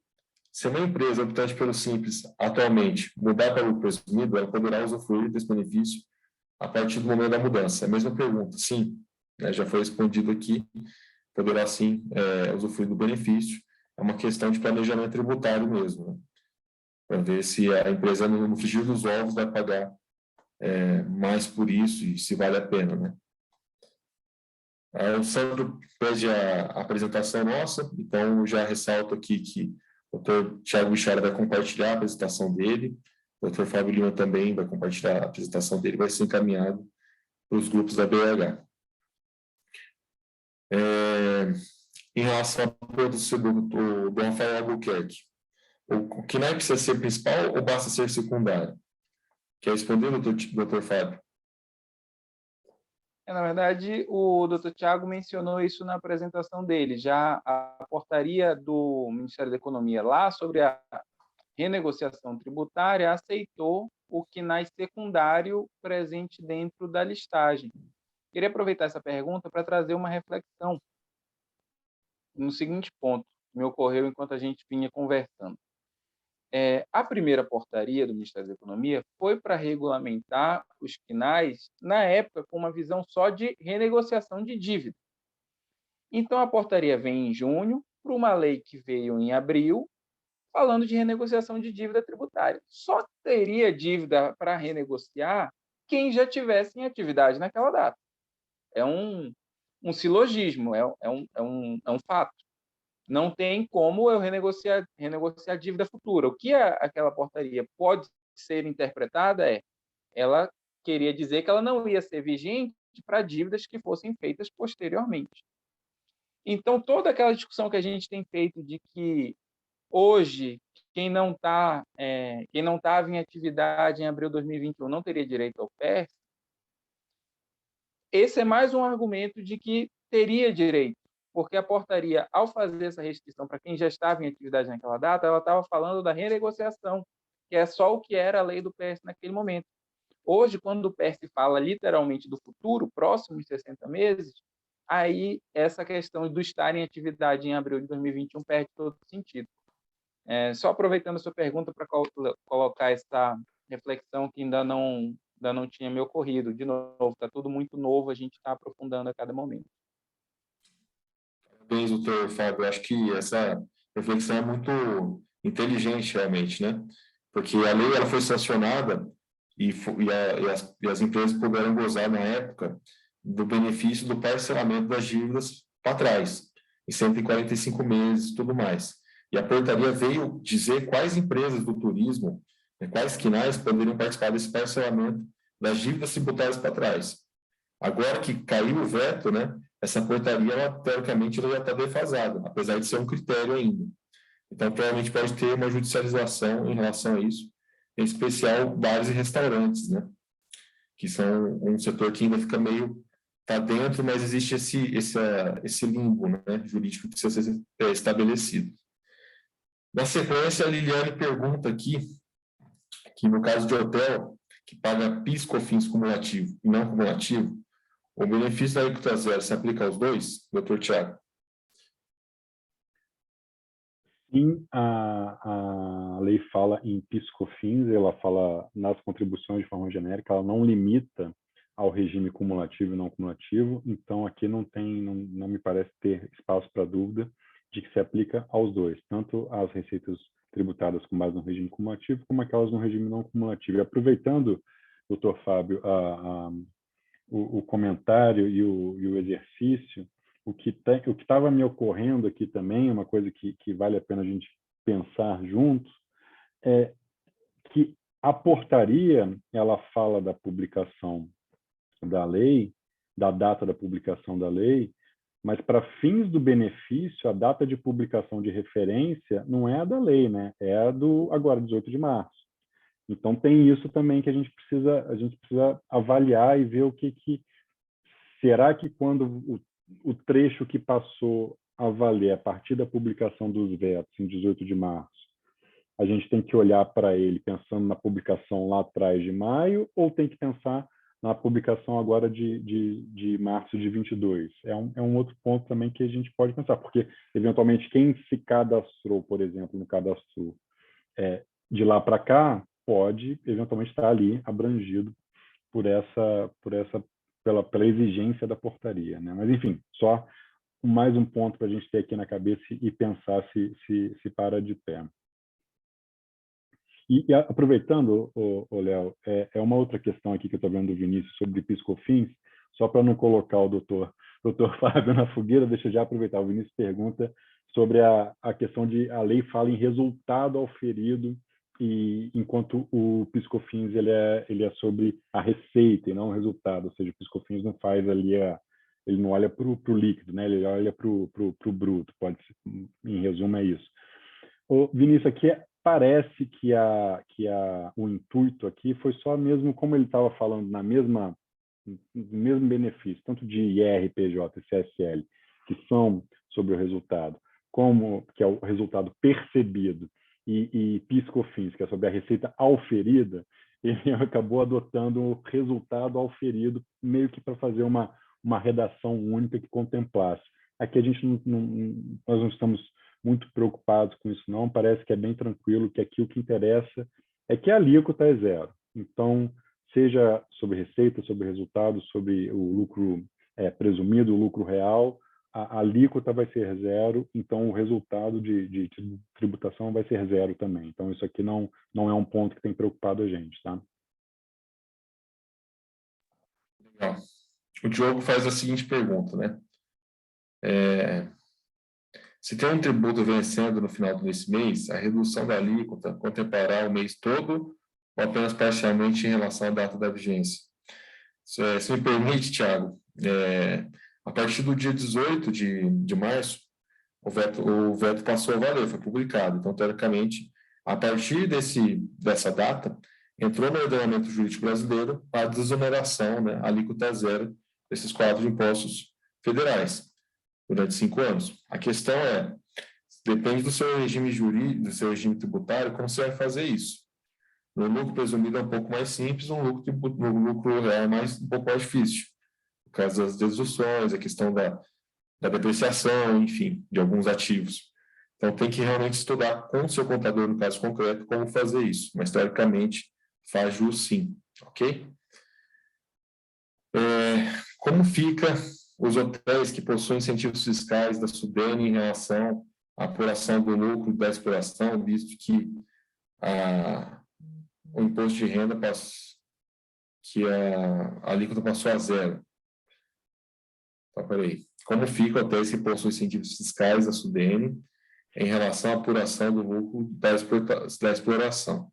se uma empresa optante pelo simples atualmente mudar para o lucro presumido, ela poderá usufruir desse benefício a partir do momento da mudança. É a mesma pergunta, sim, né, já foi respondido aqui. Poderá, sim, usufruir do benefício. É uma questão de planejamento tributário mesmo, né? Para ver se a empresa, no frigir dos ovos, vai pagar mais por isso e se vale a pena, né? O Sandro pede a apresentação nossa, então já ressalto aqui que o Dr. Thiago Bichara vai compartilhar a apresentação dele, o Dr. Fábio Lima também vai compartilhar a apresentação dele, vai ser encaminhado para os grupos da BH. Em relação à produção do Rafael Albuquerque, o KNAI precisa ser principal ou basta ser secundário? Quer responder, doutor Fábio? Na verdade, o doutor Tiago mencionou isso na apresentação dele. Já a portaria do Ministério da Economia lá sobre a renegociação tributária aceitou o KNAI secundário presente dentro da listagem. Queria aproveitar essa pergunta para trazer uma reflexão no seguinte ponto, que me ocorreu enquanto a gente vinha conversando. A primeira portaria do Ministério da Economia foi para regulamentar os KNAIs, na época, com uma visão só de renegociação de dívida. Então, a portaria vem em junho, para uma lei que veio em abril, falando de renegociação de dívida tributária. Só teria dívida para renegociar quem já tivesse em atividade naquela data. É um silogismo, é um fato. Não tem como eu renegociar dívida futura. O que aquela portaria pode ser interpretada ela queria dizer que ela não ia ser vigente para dívidas que fossem feitas posteriormente. Então, toda aquela discussão que a gente tem feito de que hoje quem não estava em atividade em abril de 2021 não teria direito ao PERS, esse é mais um argumento de que teria direito, porque a portaria, ao fazer essa restrição para quem já estava em atividade naquela data, ela estava falando da renegociação, que é só o que era a lei do PERS naquele momento. Hoje, quando o PERS fala literalmente do futuro, próximos 60 meses, aí essa questão do estar em atividade em abril de 2021 perde todo sentido. Só aproveitando a sua pergunta para colocar essa reflexão que ainda não tinha me ocorrido. De novo, está tudo muito novo, a gente está aprofundando a cada momento. Parabéns, doutor Fábio. Acho que essa reflexão é muito inteligente, realmente, né? Porque a lei ela foi sancionada e as empresas puderam gozar, na época, do benefício do parcelamento das dívidas para trás, em 145 meses e tudo mais. E a portaria veio dizer quais empresas do turismo, quais KNAIs poderiam participar desse parcelamento das dívidas tributárias para trás. Agora que caiu o veto, né, essa portaria, teoricamente, ela já está defasada, apesar de ser um critério ainda. Então, provavelmente pode ter uma judicialização em relação a isso, em especial bares e restaurantes, né, que são um setor que ainda fica meio... Está dentro, mas existe esse limbo, né, jurídico que precisa ser estabelecido. Na sequência, a Liliane pergunta aqui, que no caso de hotel, que paga PIS, COFINS cumulativo e não cumulativo, o benefício da alíquota zero se aplica aos dois, doutor Tiago? Sim, a lei fala em PIS/COFINS, ela fala nas contribuições de forma genérica, ela não limita ao regime cumulativo e não cumulativo, então aqui não me parece ter espaço para dúvida de que se aplica aos dois, tanto as receitas tributadas com base no regime cumulativo, como aquelas no regime não cumulativo. E aproveitando, doutor Fábio, o comentário e o exercício, o que estava me ocorrendo aqui também, uma coisa que vale a pena a gente pensar juntos, é que a portaria, ela fala da publicação da lei, da data da publicação da lei, mas para fins do benefício, a data de publicação de referência não é a da lei, né? É a do agora, 18 de março. Então tem isso também que a gente precisa avaliar e ver o que será que quando o trecho que passou a valer a partir da publicação dos vetos em 18 de março, a gente tem que olhar para ele pensando na publicação lá atrás de maio, ou tem que pensar na publicação agora de março de 22? É um outro ponto também que a gente pode pensar, porque, eventualmente, quem se cadastrou, por exemplo, no cadastro de lá para cá, pode, eventualmente, estar ali abrangido pela exigência da portaria, né? Mas, enfim, só mais um ponto para a gente ter aqui na cabeça e pensar se para de pé. E aproveitando, Léo, é uma outra questão aqui que eu estou vendo do Vinícius sobre PIS/COFINS, só para não colocar o doutor Fábio na fogueira, deixa eu já aproveitar. O Vinícius pergunta sobre a questão de a lei fala em resultado auferido, e enquanto o PIS/COFINS ele é sobre a receita e não o resultado, ou seja, o PIS/COFINS não faz ali ele não olha para o líquido, né? Ele olha para o bruto, em resumo é isso. O Vinícius, aqui parece que o intuito aqui foi só mesmo, como ele estava falando, no mesmo benefício, tanto de IR, PJ e CSL, que são sobre o resultado, como que é o resultado percebido, e PIS/COFINS, que é sobre a receita auferida, ele acabou adotando o resultado auferido meio que para fazer uma redação única que contemplasse. Aqui a gente nós não estamos muito preocupados com isso, não. Parece que é bem tranquilo, que aqui o que interessa é que a alíquota é zero. Então, seja sobre receita, sobre resultado, sobre o lucro presumido, o lucro real, a alíquota vai ser zero, então o resultado de tributação vai ser zero também. Então, isso aqui não é um ponto que tem preocupado a gente, tá? Legal. O Diogo faz a seguinte pergunta, né? Se tem um tributo vencendo no final desse mês, a redução da alíquota contemplará o mês todo ou apenas parcialmente em relação à data da vigência? Se me permite, Thiago, a partir do dia 18 de março, o veto passou a valer, foi publicado. Então, teoricamente, a partir dessa data, entrou no ordenamento jurídico brasileiro a desoneração, né, a alíquota zero desses 4 impostos federais durante 5 anos. A questão depende do seu regime jurídico, do seu regime tributário, como você vai fazer isso. No lucro presumido é um pouco mais simples, no lucro real é um pouco mais difícil, por causa das deduções, a questão da depreciação, enfim, de alguns ativos. Então, tem que realmente estudar com o seu contador, no caso concreto, como fazer isso. Mas, teoricamente, faz jus sim, ok? Como fica os hotéis que possuem incentivos fiscais da SUDENE em relação à apuração do lucro da exploração, visto que o imposto de renda a alíquota passou a zero? Então, peraí. Como fica hotéis que possuem incentivos fiscais da SUDENE em relação à apuração do lucro da exploração?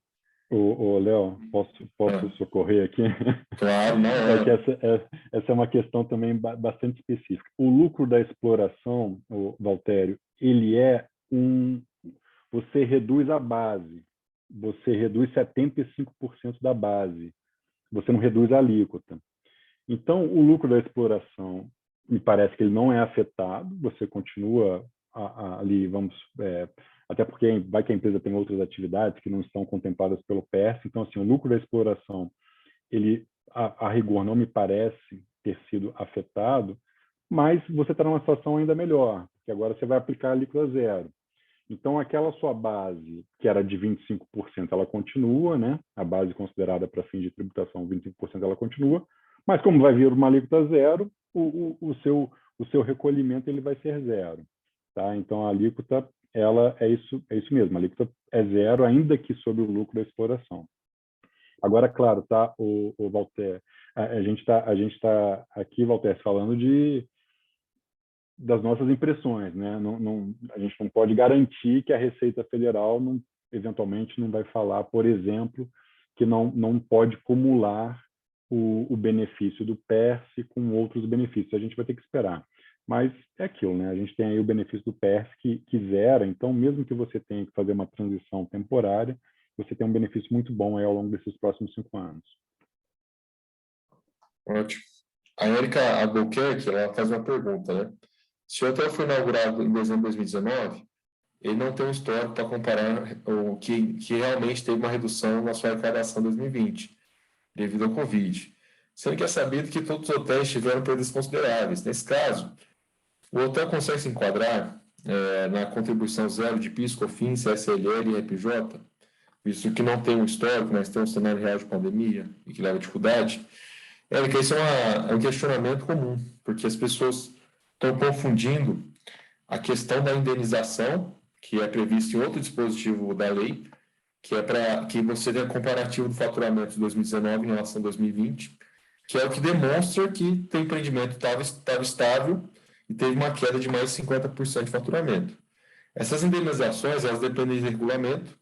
Léo, posso socorrer aqui? Claro, não é. Essa é uma questão também bastante específica. O lucro da exploração, Valtério, ele você reduz a base, você reduz 75% da base, você não reduz a alíquota. Então, o lucro da exploração, me parece que ele não é afetado, você continua ali, até porque vai que a empresa tem outras atividades que não estão contempladas pelo PERS, então, assim, o lucro da exploração, ele, a rigor, não me parece ter sido afetado, mas você está numa situação ainda melhor, porque agora você vai aplicar a alíquota zero. Então, aquela sua base, que era de 25%, ela continua, né? A base considerada para fins de tributação, 25%, ela continua, mas como vai vir uma alíquota zero, o seu recolhimento ele vai ser zero. Tá? Então, a alíquota ela é isso mesmo, a alíquota é zero, ainda que sobre o lucro da exploração. Agora, claro, tá, o Walter, a gente tá aqui, Walter, falando das nossas impressões, né? A gente não pode garantir que a Receita Federal eventualmente não vai falar, por exemplo, que não pode cumular o benefício do PERSE com outros benefícios. A gente vai ter que esperar. Mas é aquilo, né? A gente tem aí o benefício do PERSE que zera, então mesmo que você tenha que fazer uma transição temporária, você tem um benefício muito bom aí ao longo desses próximos 5 anos. Ótimo. A Érica Albuquerque, ela faz uma pergunta, né? Se o hotel foi inaugurado em dezembro de 2019, ele não tem um histórico para comparar o que realmente teve uma redução na sua arrecadação em 2020, devido ao Covid. Sendo que é sabido que todos os hotéis tiveram perdas consideráveis. Nesse caso, o hotel consegue se enquadrar na contribuição zero de PIS, COFINS, SLL e RPJ, visto que não tem um histórico, mas tem um cenário real de pandemia e que leva dificuldade. Érica, isso é um questionamento comum, porque as pessoas estão confundindo a questão da indenização, que é prevista em outro dispositivo da lei, que é para que você tenha comparativo do faturamento de 2019 em relação a 2020, que é o que demonstra que o empreendimento estava estável e teve uma queda de mais de 50% de faturamento. Essas indenizações, elas dependem de regulamento,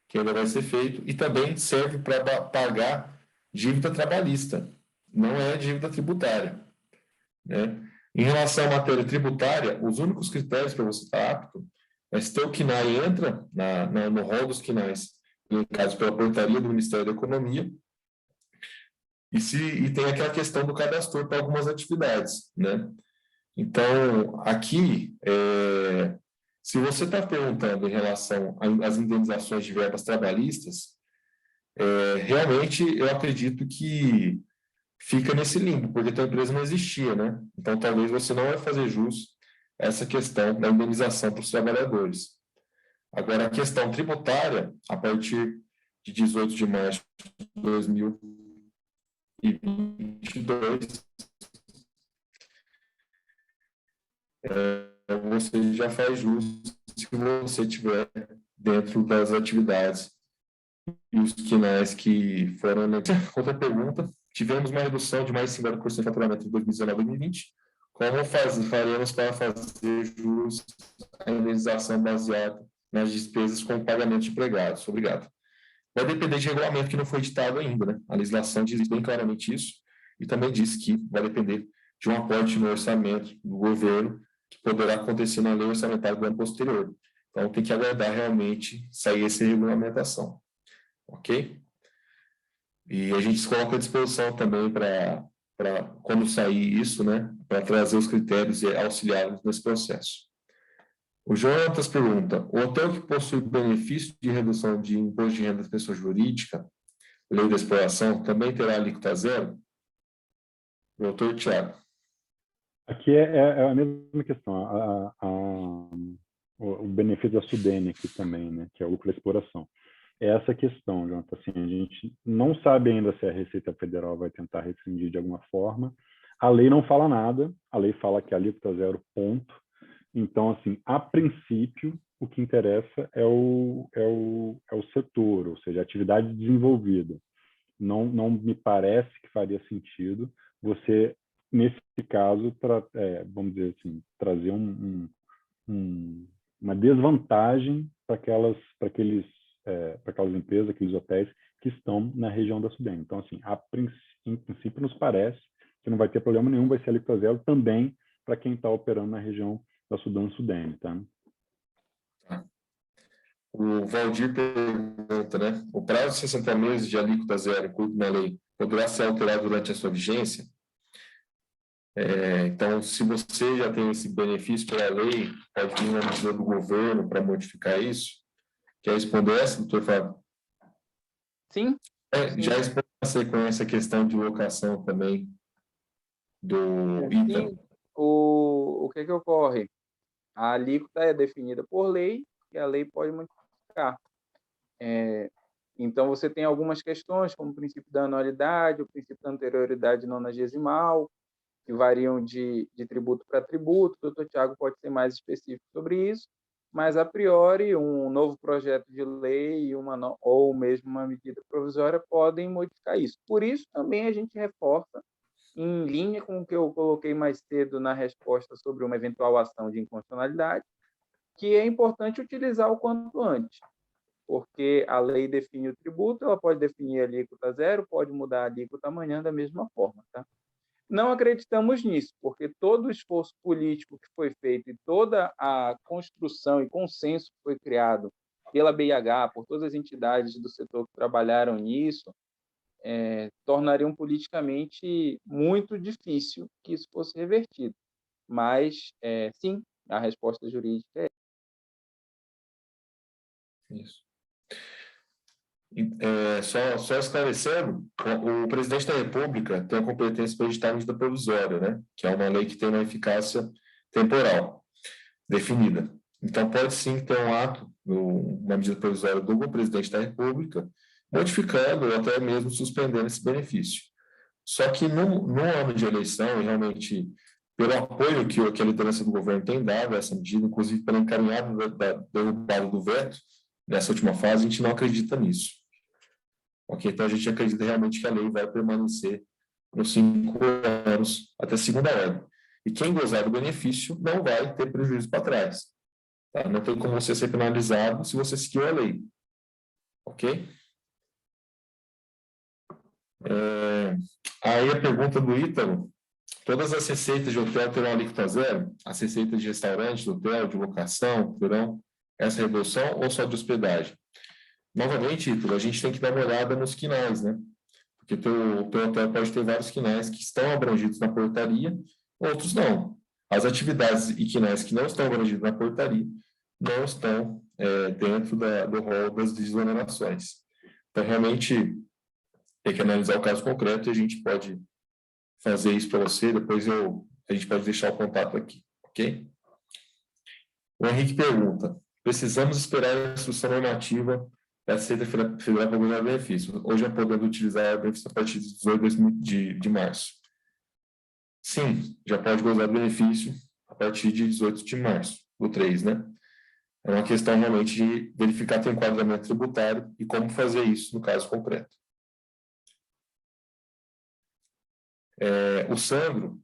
que ainda vai ser feito, e também serve para pagar dívida trabalhista, não é dívida tributária, né? Em relação à matéria tributária, os únicos critérios para você estar apto é se o KNAI entra no rol dos KNAIs, em caso pela portaria do Ministério da Economia, e tem aquela questão do cadastro para algumas atividades, né? Então, aqui, se você está perguntando em relação às indenizações de verbas trabalhistas, realmente eu acredito que fica nesse limbo, porque a tua empresa não existia, né? Então, talvez você não vai fazer jus a essa questão da indenização para os trabalhadores. Agora, a questão tributária, a partir de 18 de março de 2022, você já faz jus se você estiver dentro das atividades e os quinais que foram... Outra pergunta. Tivemos uma redução de mais de 50% de faturamento em 2019 e 2020. Como faremos para fazer jus à indenização baseada nas despesas com o pagamento de empregados? Obrigado. Vai depender de regulamento que não foi editado ainda, né? A legislação diz bem claramente isso e também diz que vai depender de um aporte no orçamento do governo que poderá acontecer na lei orçamentária do ano posterior. Então, tem que aguardar realmente sair essa regulamentação. Ok? E a gente se coloca à disposição também para quando sair isso, né, para trazer os critérios e auxiliá-los nesse processo. O Jonatas pergunta, o hotel que possui benefício de redução de imposto de renda da pessoa jurídica, lei da exploração, também terá alíquota zero? Doutor Tiago. Aqui é a mesma questão, o benefício da SUDENE aqui também, né, que é o lucro da exploração. É essa questão, Jonathan. Assim, a gente não sabe ainda se a Receita Federal vai tentar rescindir de alguma forma. A lei não fala nada, a lei fala que a alíquota zero, ponto. Então, assim, a princípio, o que interessa é o setor, ou seja, a atividade desenvolvida. Não me parece que faria sentido você, nesse caso, vamos dizer assim, trazer uma desvantagem para aquelas empresas, aqueles hotéis que estão na região da SUDENE. Então, assim, em princípio, nos parece que não vai ter problema nenhum, vai ser alíquota zero também para quem está operando na região da SUDENE, tá? O Valdir pergunta, né? O prazo de 60 meses de alíquota zero incluído na lei poderá ser alterado durante a sua vigência? Então, se você já tem esse benefício pela lei, pode vir uma medida do governo para modificar isso? Quer responder essa, doutor Fábio? Sim. Já respondeu a sequência a questão de locação também do ITA. Sim. O que ocorre? A alíquota é definida por lei porque a lei pode modificar. Então, você tem algumas questões, como o princípio da anualidade, o princípio da anterioridade nonagesimal, que variam de tributo para tributo. O doutor Tiago pode ser mais específico sobre isso, mas, a priori, um novo projeto de lei ou mesmo uma medida provisória podem modificar isso. Por isso, também a gente reforça, em linha com o que eu coloquei mais cedo na resposta sobre uma eventual ação de inconstitucionalidade, que é importante utilizar o quanto antes, porque a lei define o tributo, ela pode definir a alíquota zero, pode mudar a alíquota amanhã da mesma forma. Tá? Não acreditamos nisso, porque todo o esforço político que foi feito e toda a construção e consenso que foi criado pela BIH, por todas as entidades do setor que trabalharam nisso, tornariam politicamente muito difícil que isso fosse revertido. Mas, sim, a resposta jurídica é isso. Só esclarecendo, o presidente da República tem a competência para editar a medida provisória, né? Que é uma lei que tem uma eficácia temporal definida. Então, pode sim ter um ato, uma medida provisória do presidente da República, modificando ou até mesmo suspendendo esse benefício. Só que no ano de eleição, e realmente pelo apoio que a liderança do governo tem dado a essa medida, inclusive pela encaminhada da derrubada do veto, nessa última fase, a gente não acredita nisso. Ok? Então, a gente acredita realmente que a lei vai permanecer nos 5 anos até segunda ordem. E quem gozar do benefício não vai ter prejuízo para trás. Tá? Não tem como você ser penalizado se você seguiu a lei. Ok? Aí a pergunta do Ítalo: todas as receitas de hotel terão alíquota zero? As receitas de restaurante, de hotel, de locação, terão essa redução ou só de hospedagem? Novamente, Ítalo, a gente tem que dar uma olhada nos quinais, né? Porque o teu hotel pode ter vários quinais que estão abrangidos na portaria, outros não. As atividades e quinais que não estão abrangidos na portaria não estão dentro do rol das desonerações. Então, realmente, tem que analisar o caso concreto e a gente pode fazer isso para você, depois a gente pode deixar o contato aqui, ok? O Henrique pergunta: precisamos esperar a instrução normativa da Receita Federal para gozar benefício. Hoje é podendo utilizar benefício a partir de 18 de março. Sim, já pode gozar do benefício a partir de 18 de março, do 3, né? É uma questão realmente de verificar teu enquadramento tributário e como fazer isso no caso concreto. O Sandro,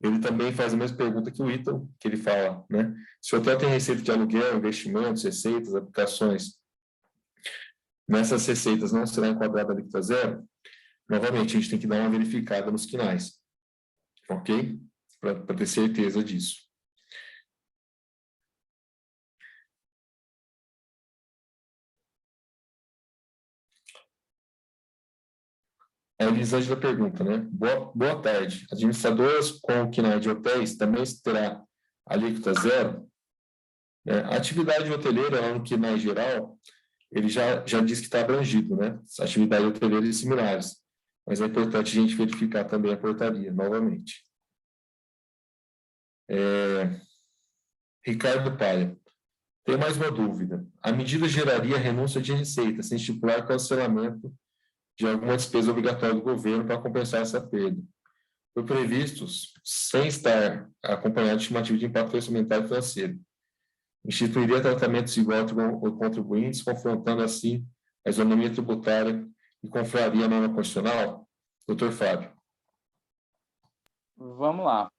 ele também faz a mesma pergunta que o Ítalo, que ele fala, né? Se o hotel tem receita de aluguel, investimentos, receitas, aplicações, nessas receitas não será enquadrada a alíquota zero? Novamente, a gente tem que dar uma verificada nos quinais, ok? Para ter certeza disso. A Elisângela pergunta, né? Boa tarde. Administradoras com quinais de hotéis também terá alíquota zero? A atividade hoteleira, no quinais geral, ele já diz que está abrangido, né? Atividade hoteleira e similares. Mas é importante a gente verificar também a portaria, novamente. Ricardo Paia. Tem mais uma dúvida. A medida geraria renúncia de receita, sem estipular cancelamento de alguma despesa obrigatória do governo para compensar essa perda. Foi previsto sem estar acompanhado de estimativa de impacto orçamentário e financeiro. Instituiria tratamentos iguais aos contribuintes, confrontando assim a isonomia tributária e conflaria a norma constitucional? Doutor Fábio. Vamos lá.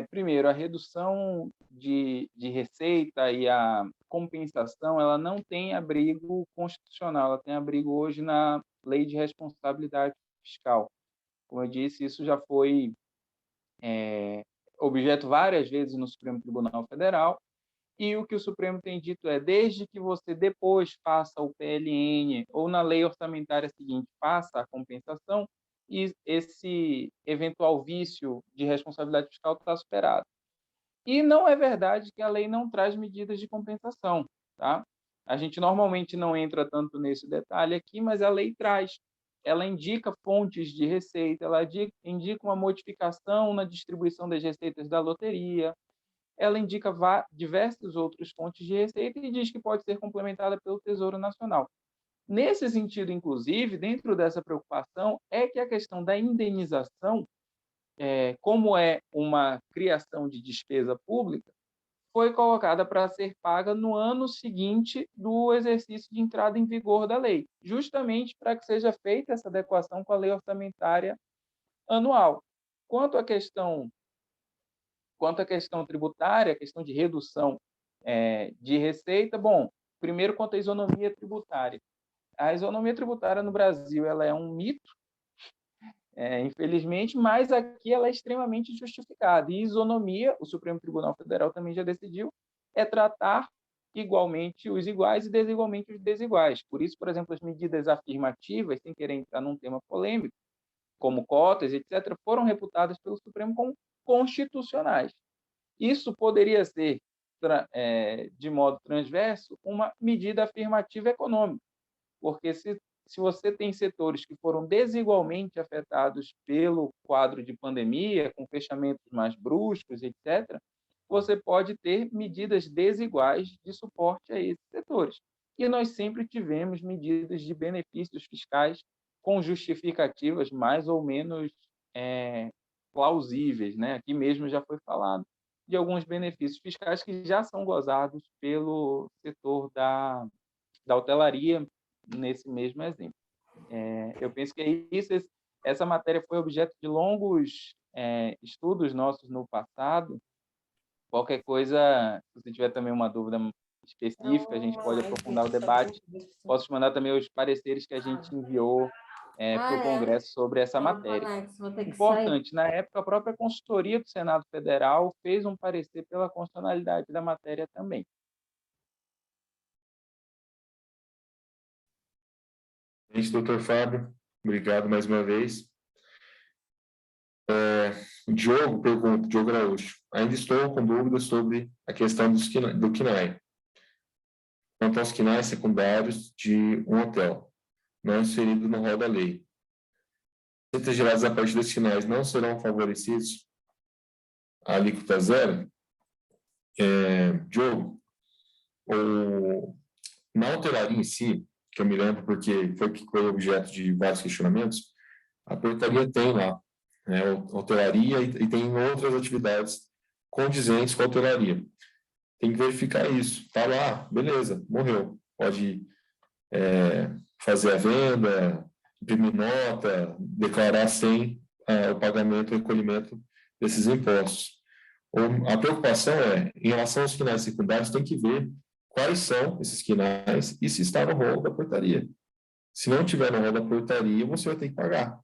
Primeiro, a redução de receita e a compensação, ela não tem abrigo constitucional, ela tem abrigo hoje na Lei de Responsabilidade Fiscal. Como eu disse, isso já foi objeto várias vezes no Supremo Tribunal Federal, e o que o Supremo tem dito é, desde que você depois faça o PLN ou na lei orçamentária seguinte faça a compensação, e esse eventual vício de responsabilidade fiscal está superado. E não é verdade que a lei não traz medidas de compensação, tá? A gente normalmente não entra tanto nesse detalhe aqui, mas a lei traz. Ela indica fontes de receita, ela indica uma modificação na distribuição das receitas da loteria, ela indica diversas outras fontes de receita e diz que pode ser complementada pelo Tesouro Nacional. Nesse sentido, inclusive, dentro dessa preocupação, é que a questão da indenização, como é uma criação de despesa pública, foi colocada para ser paga no ano seguinte do exercício de entrada em vigor da lei, justamente para que seja feita essa adequação com a lei orçamentária anual. Quanto à questão tributária, a questão de redução de receita, bom, primeiro quanto à isonomia tributária. A isonomia tributária no Brasil ela é um mito, infelizmente, mas aqui ela é extremamente justificada. E isonomia, o Supremo Tribunal Federal também já decidiu, é tratar igualmente os iguais e desigualmente os desiguais. Por isso, por exemplo, as medidas afirmativas, sem querer entrar num tema polêmico, como cotas, etc., foram reputadas pelo Supremo como constitucionais. Isso poderia ser, de modo transverso, uma medida afirmativa econômica, porque se você tem setores que foram desigualmente afetados pelo quadro de pandemia, com fechamentos mais bruscos, etc., você pode ter medidas desiguais de suporte a esses setores. E nós sempre tivemos medidas de benefícios fiscais com justificativas mais ou menos plausíveis, né? Aqui mesmo já foi falado de alguns benefícios fiscais que já são gozados pelo setor da hotelaria, nesse mesmo exemplo. Eu penso que é isso. Essa matéria foi objeto de longos estudos nossos no passado. Qualquer coisa, se você tiver também uma dúvida específica, a gente pode aprofundar o debate. Posso te mandar também os pareceres que a gente enviou para o Congresso sobre essa matéria. Importante, na época, a própria consultoria do Senado Federal fez um parecer pela constitucionalidade da matéria também. Doutor Fábio, obrigado mais uma vez. O Diogo pergunta, Diogo Araújo, ainda estou com dúvidas sobre a questão do KNAI. Quanto aos KNAI secundários de um hotel, não inserido no rol da lei. Receitas geradas a partir desses KNAIs não serão favorecidos a alíquota zero? Diogo, na hotelaria em si, que eu me lembro porque foi objeto de vários questionamentos, a portaria tem lá, hotelaria e tem outras atividades condizentes com a hotelaria. Tem que verificar isso. Está lá, beleza, morreu. Pode fazer a venda, imprimir nota, declarar sem o pagamento e recolhimento desses impostos. A preocupação em relação aos KNAIs secundários, tem que ver quais são esses KNAIs e se está no rol da portaria. Se não tiver no rol da portaria, você vai ter que pagar,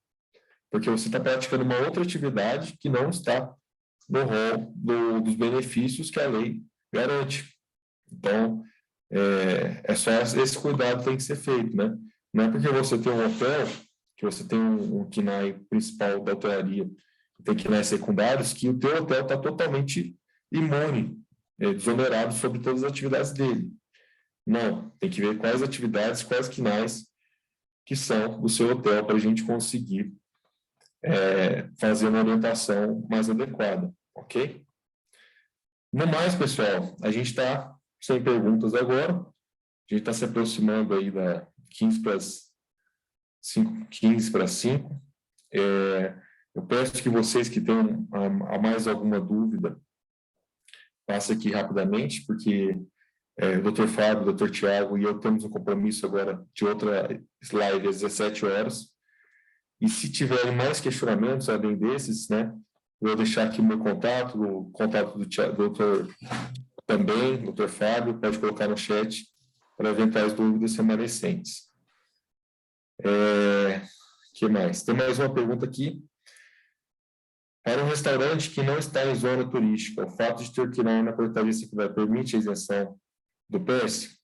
porque você está praticando uma outra atividade que não está no rol dos benefícios que a lei garante. Então, só esse cuidado tem que ser feito, né? Não é porque você tem um hotel, que você tem um KNAI principal da hotelaria, tem KNAI secundários, que o teu hotel está totalmente imune, desonerado sobre todas as atividades dele. Não, tem que ver quais atividades, quais KNAIs que são do seu hotel para a gente conseguir fazer uma orientação mais adequada, ok? No mais, pessoal, a gente está sem perguntas agora, a gente está se aproximando aí da 15 para 5. Eu peço que vocês que tenham mais alguma dúvida, passe aqui rapidamente, porque o Dr. Fábio, o Dr. Tiago e eu temos um compromisso agora de outra slide às 17 horas. E se tiverem mais questionamentos além desses, né, vou deixar aqui o meu contato, o contato do doutor também, Dr. Fábio, pode colocar no chat para eventuais dúvidas remanescentes. Que mais? Tem mais uma pergunta aqui. Para um restaurante que não está em zona turística, o fato de ter KNAI na portaria secundária permite a isenção do PES?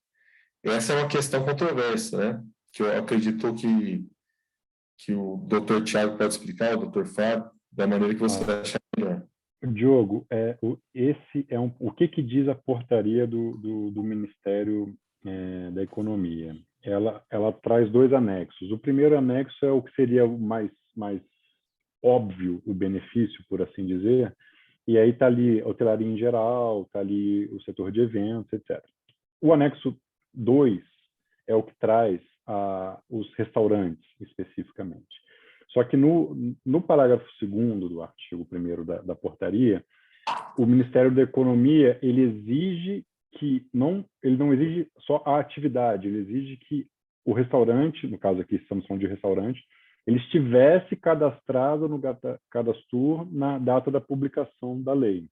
Essa é uma questão controversa, né? Que eu acredito que o doutor Tiago pode explicar, o doutor Fábio, da maneira que você achar melhor. Diogo, o que diz a portaria do Ministério da Economia? Ela traz 2 anexos. O primeiro anexo é o que seria o mais óbvio, o benefício, por assim dizer, E aí está ali a hotelaria em geral, está ali o setor de eventos, etc. O anexo 2 é o que traz os restaurantes, especificamente. Só que no parágrafo 2º do artigo 1º da portaria, o Ministério da Economia ele exige que ele não exige só a atividade, ele exige que o restaurante, no caso aqui estamos falando de restaurante, ele estivesse cadastrado no Cadastur na data da publicação da lei.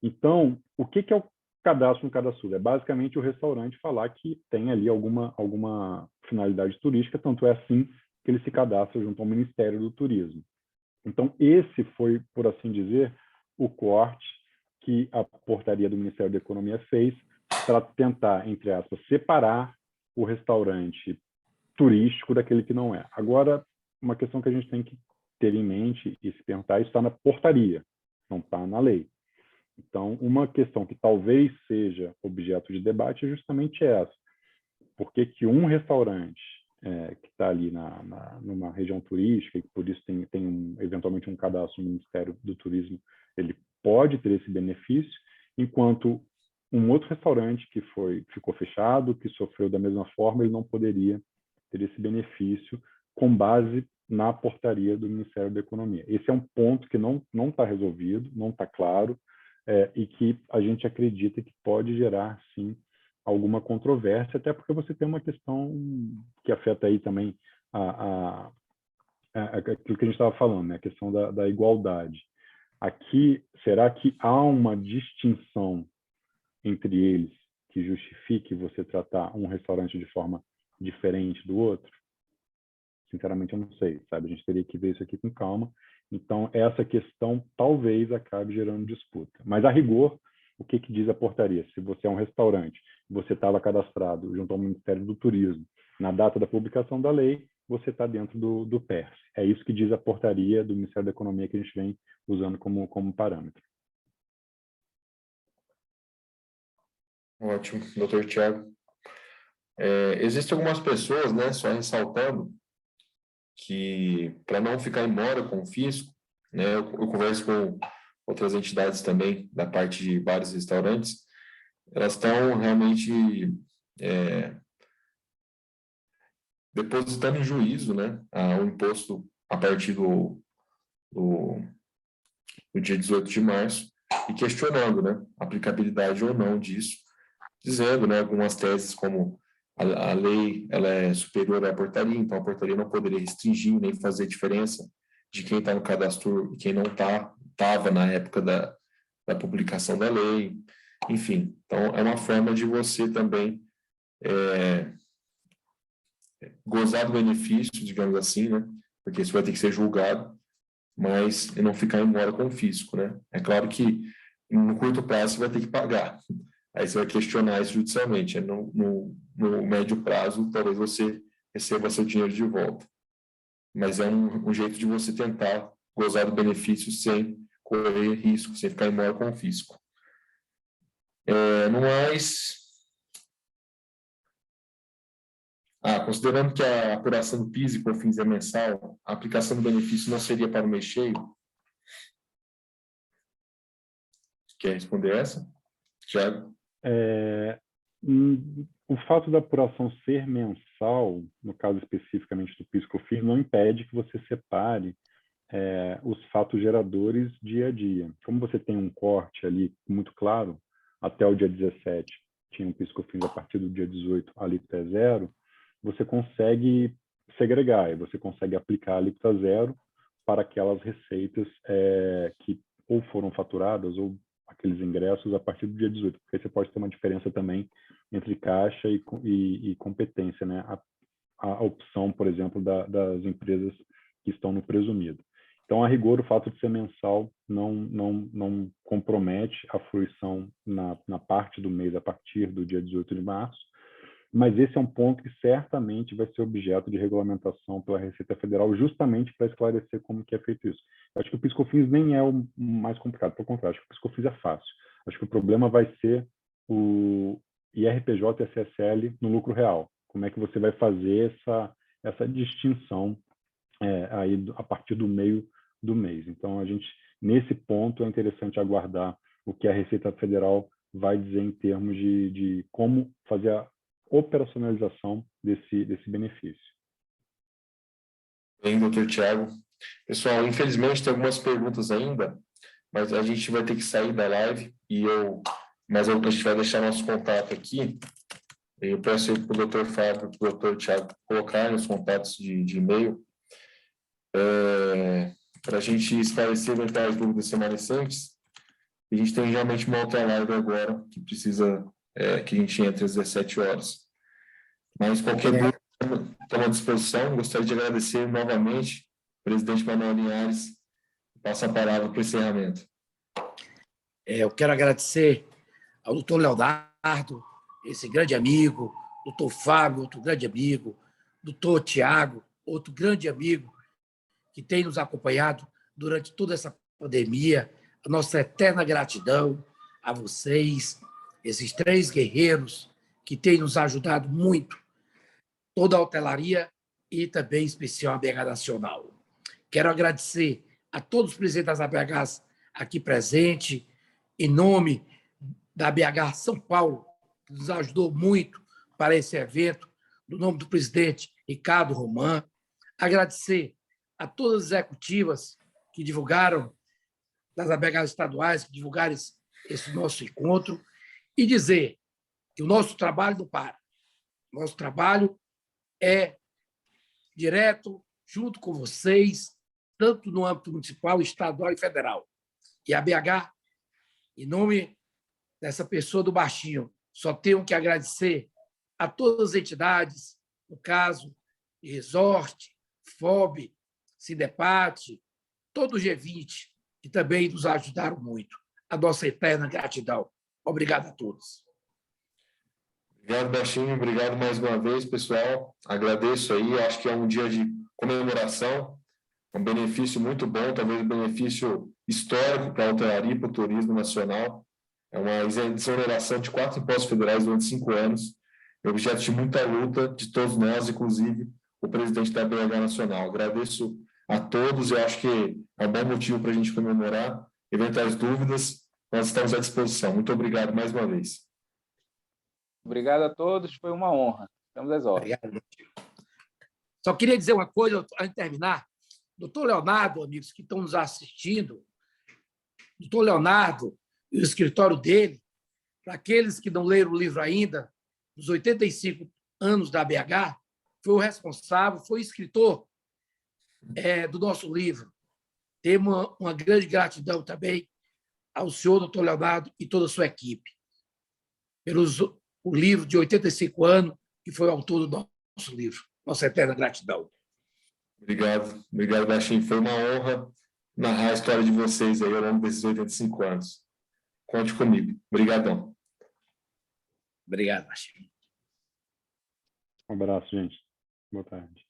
Então, o que é o cadastro no Cadastur? É basicamente o restaurante falar que tem ali alguma finalidade turística, tanto é assim que ele se cadastra junto ao Ministério do Turismo. Então, esse foi, por assim dizer, o corte que a portaria do Ministério da Economia fez para tentar, entre aspas, separar o restaurante turístico daquele que não é. Agora, uma questão que a gente tem que ter em mente e se perguntar, está na portaria, não está na lei. Então, uma questão que talvez seja objeto de debate é justamente essa. Por que que um restaurante que está ali numa região turística, e por isso tem eventualmente um cadastro no Ministério do Turismo, ele pode ter esse benefício, enquanto um outro restaurante que ficou fechado, que sofreu da mesma forma, ele não poderia ter esse benefício com base na portaria do Ministério da Economia. Esse é um ponto que não está resolvido, não está claro, e que a gente acredita que pode gerar, sim, alguma controvérsia, até porque você tem uma questão que afeta aí também aquilo que a gente estava falando, né? A questão da igualdade. Aqui, será que há uma distinção entre eles que justifique você tratar um restaurante de forma diferente do outro? Sinceramente, eu não sei, sabe? A gente teria que ver isso aqui com calma. Então, essa questão talvez acabe gerando disputa. Mas, a rigor, o que diz a portaria? Se você é um restaurante, você estava cadastrado junto ao Ministério do Turismo, na data da publicação da lei, você está dentro do PERS. É isso que diz a portaria do Ministério da Economia que a gente vem usando como parâmetro. Ótimo, doutor Tiago. Existem algumas pessoas, né, só ressaltando, que para não ficar embora com o fisco, né, eu converso com outras entidades também, da parte de bares e restaurantes, elas estão realmente depositando em juízo, né, o imposto a partir do dia 18 de março, e questionando, né, a aplicabilidade ou não disso, dizendo, né, algumas teses como a lei ela é superior à portaria, então a portaria não poderia restringir nem fazer diferença de quem está no cadastro e quem não estava na época da publicação da lei, enfim. Então, é uma forma de você também gozar do benefício, digamos assim, né? Porque isso vai ter que ser julgado, mas não ficar embora com o fisco, né? É claro que no curto prazo você vai ter que pagar. Aí você vai questionar isso judicialmente. No médio prazo, talvez você receba seu dinheiro de volta. Mas é um jeito de você tentar gozar do benefício sem correr risco, sem ficar embora com o fisco. No mais, considerando que a apuração do PIS e COFINS é mensal, a aplicação do benefício não seria para o mês cheio? Quer responder essa? Tiago? O fato da apuração ser mensal, no caso especificamente do PIS e COFINS, não impede que você separe os fatos geradores dia a dia. Como você tem um corte ali muito claro, até o dia 17 tinha um PIS e COFINS, a partir do dia 18 a alíquota é zero, você consegue segregar, e você consegue aplicar a alíquota zero para aquelas receitas que ou foram faturadas ou aqueles ingressos a partir do dia 18, porque aí você pode ter uma diferença também entre caixa e competência, né? A opção, por exemplo, das empresas que estão no presumido. Então, a rigor, o fato de ser mensal não compromete a fruição na parte do mês a partir do dia 18 de março, mas esse é um ponto que certamente vai ser objeto de regulamentação pela Receita Federal, justamente para esclarecer como que é feito isso. Eu acho que o PIS/COFINS nem é o mais complicado, pelo contrário, acho que o PIS/COFINS é fácil. Acho que o problema vai ser o IRPJ e a CSL no lucro real. Como é que você vai fazer essa distinção aí a partir do meio do mês. Então, nesse ponto, é interessante aguardar o que a Receita Federal vai dizer em termos de como fazer a operacionalização desse benefício. Bem, doutor Tiago. Pessoal, infelizmente tem algumas perguntas ainda, mas a gente vai ter que sair da live mas a gente vai deixar nosso contato aqui. Eu peço para o doutor Fábio e para o doutor Tiago colocarem os contatos de e-mail para a gente esclarecer eventuais dúvidas remanescentes. A gente tem realmente uma outra live agora que precisa que a gente entre às 17 horas. Mas qualquer dúvida, estou à disposição. Gostaria de agradecer novamente ao presidente Manuel Linhares. Passo a palavra para o encerramento. Eu quero agradecer ao doutor Leonardo, esse grande amigo, doutor Fábio, outro grande amigo, doutor Tiago, outro grande amigo, que tem nos acompanhado durante toda essa pandemia. A nossa eterna gratidão a vocês, esses 3 guerreiros que têm nos ajudado muito, toda a hotelaria e também, em especial, a BH Nacional. Quero agradecer a todos os presidentes das ABHs aqui presentes, em nome da BH São Paulo, que nos ajudou muito para esse evento, no nome do presidente Ricardo Roman. Agradecer a todas as executivas que divulgaram, das ABHs estaduais, que divulgaram esse nosso encontro, e dizer que o nosso trabalho não para. Nosso trabalho é direto, junto com vocês, tanto no âmbito municipal, estadual e federal. E a BH, em nome dessa pessoa do Baixinho, só tenho que agradecer a todas as entidades, no caso, Resort, FOB, Sindepat, todo o G20, que também nos ajudaram muito. A nossa eterna gratidão. Obrigado a todos. Obrigado, Baixinho. Obrigado mais uma vez, pessoal. Agradeço aí. Acho que é um dia de comemoração, um benefício muito bom, talvez um benefício histórico para a hotelaria e para o turismo nacional. É uma exoneração de 4 impostos federais durante 5 anos. É objeto de muita luta de todos nós, inclusive o presidente da BH Nacional. Agradeço a todos. Eu acho que é um bom motivo para a gente comemorar. Eventuais dúvidas, nós estamos à disposição. Muito obrigado mais uma vez. Obrigado a todos, foi uma honra. Estamos às ordens. Obrigado. Só queria dizer uma coisa, antes de terminar. Doutor Leonardo, amigos que estão nos assistindo, doutor Leonardo e o escritório dele, para aqueles que não leram o livro ainda, dos 85 anos da BH, foi o responsável, foi o escritor do nosso livro. Temos uma grande gratidão também ao senhor, doutor Leonardo, e toda a sua equipe, o livro de 85 anos, que foi o autor do nosso livro. Nossa eterna gratidão. Obrigado. Obrigado, Baixinho. Foi uma honra narrar a história de vocês aí ao longo desses 85 anos. Conte comigo. Obrigadão. Obrigado, Baixinho. Um abraço, gente. Boa tarde.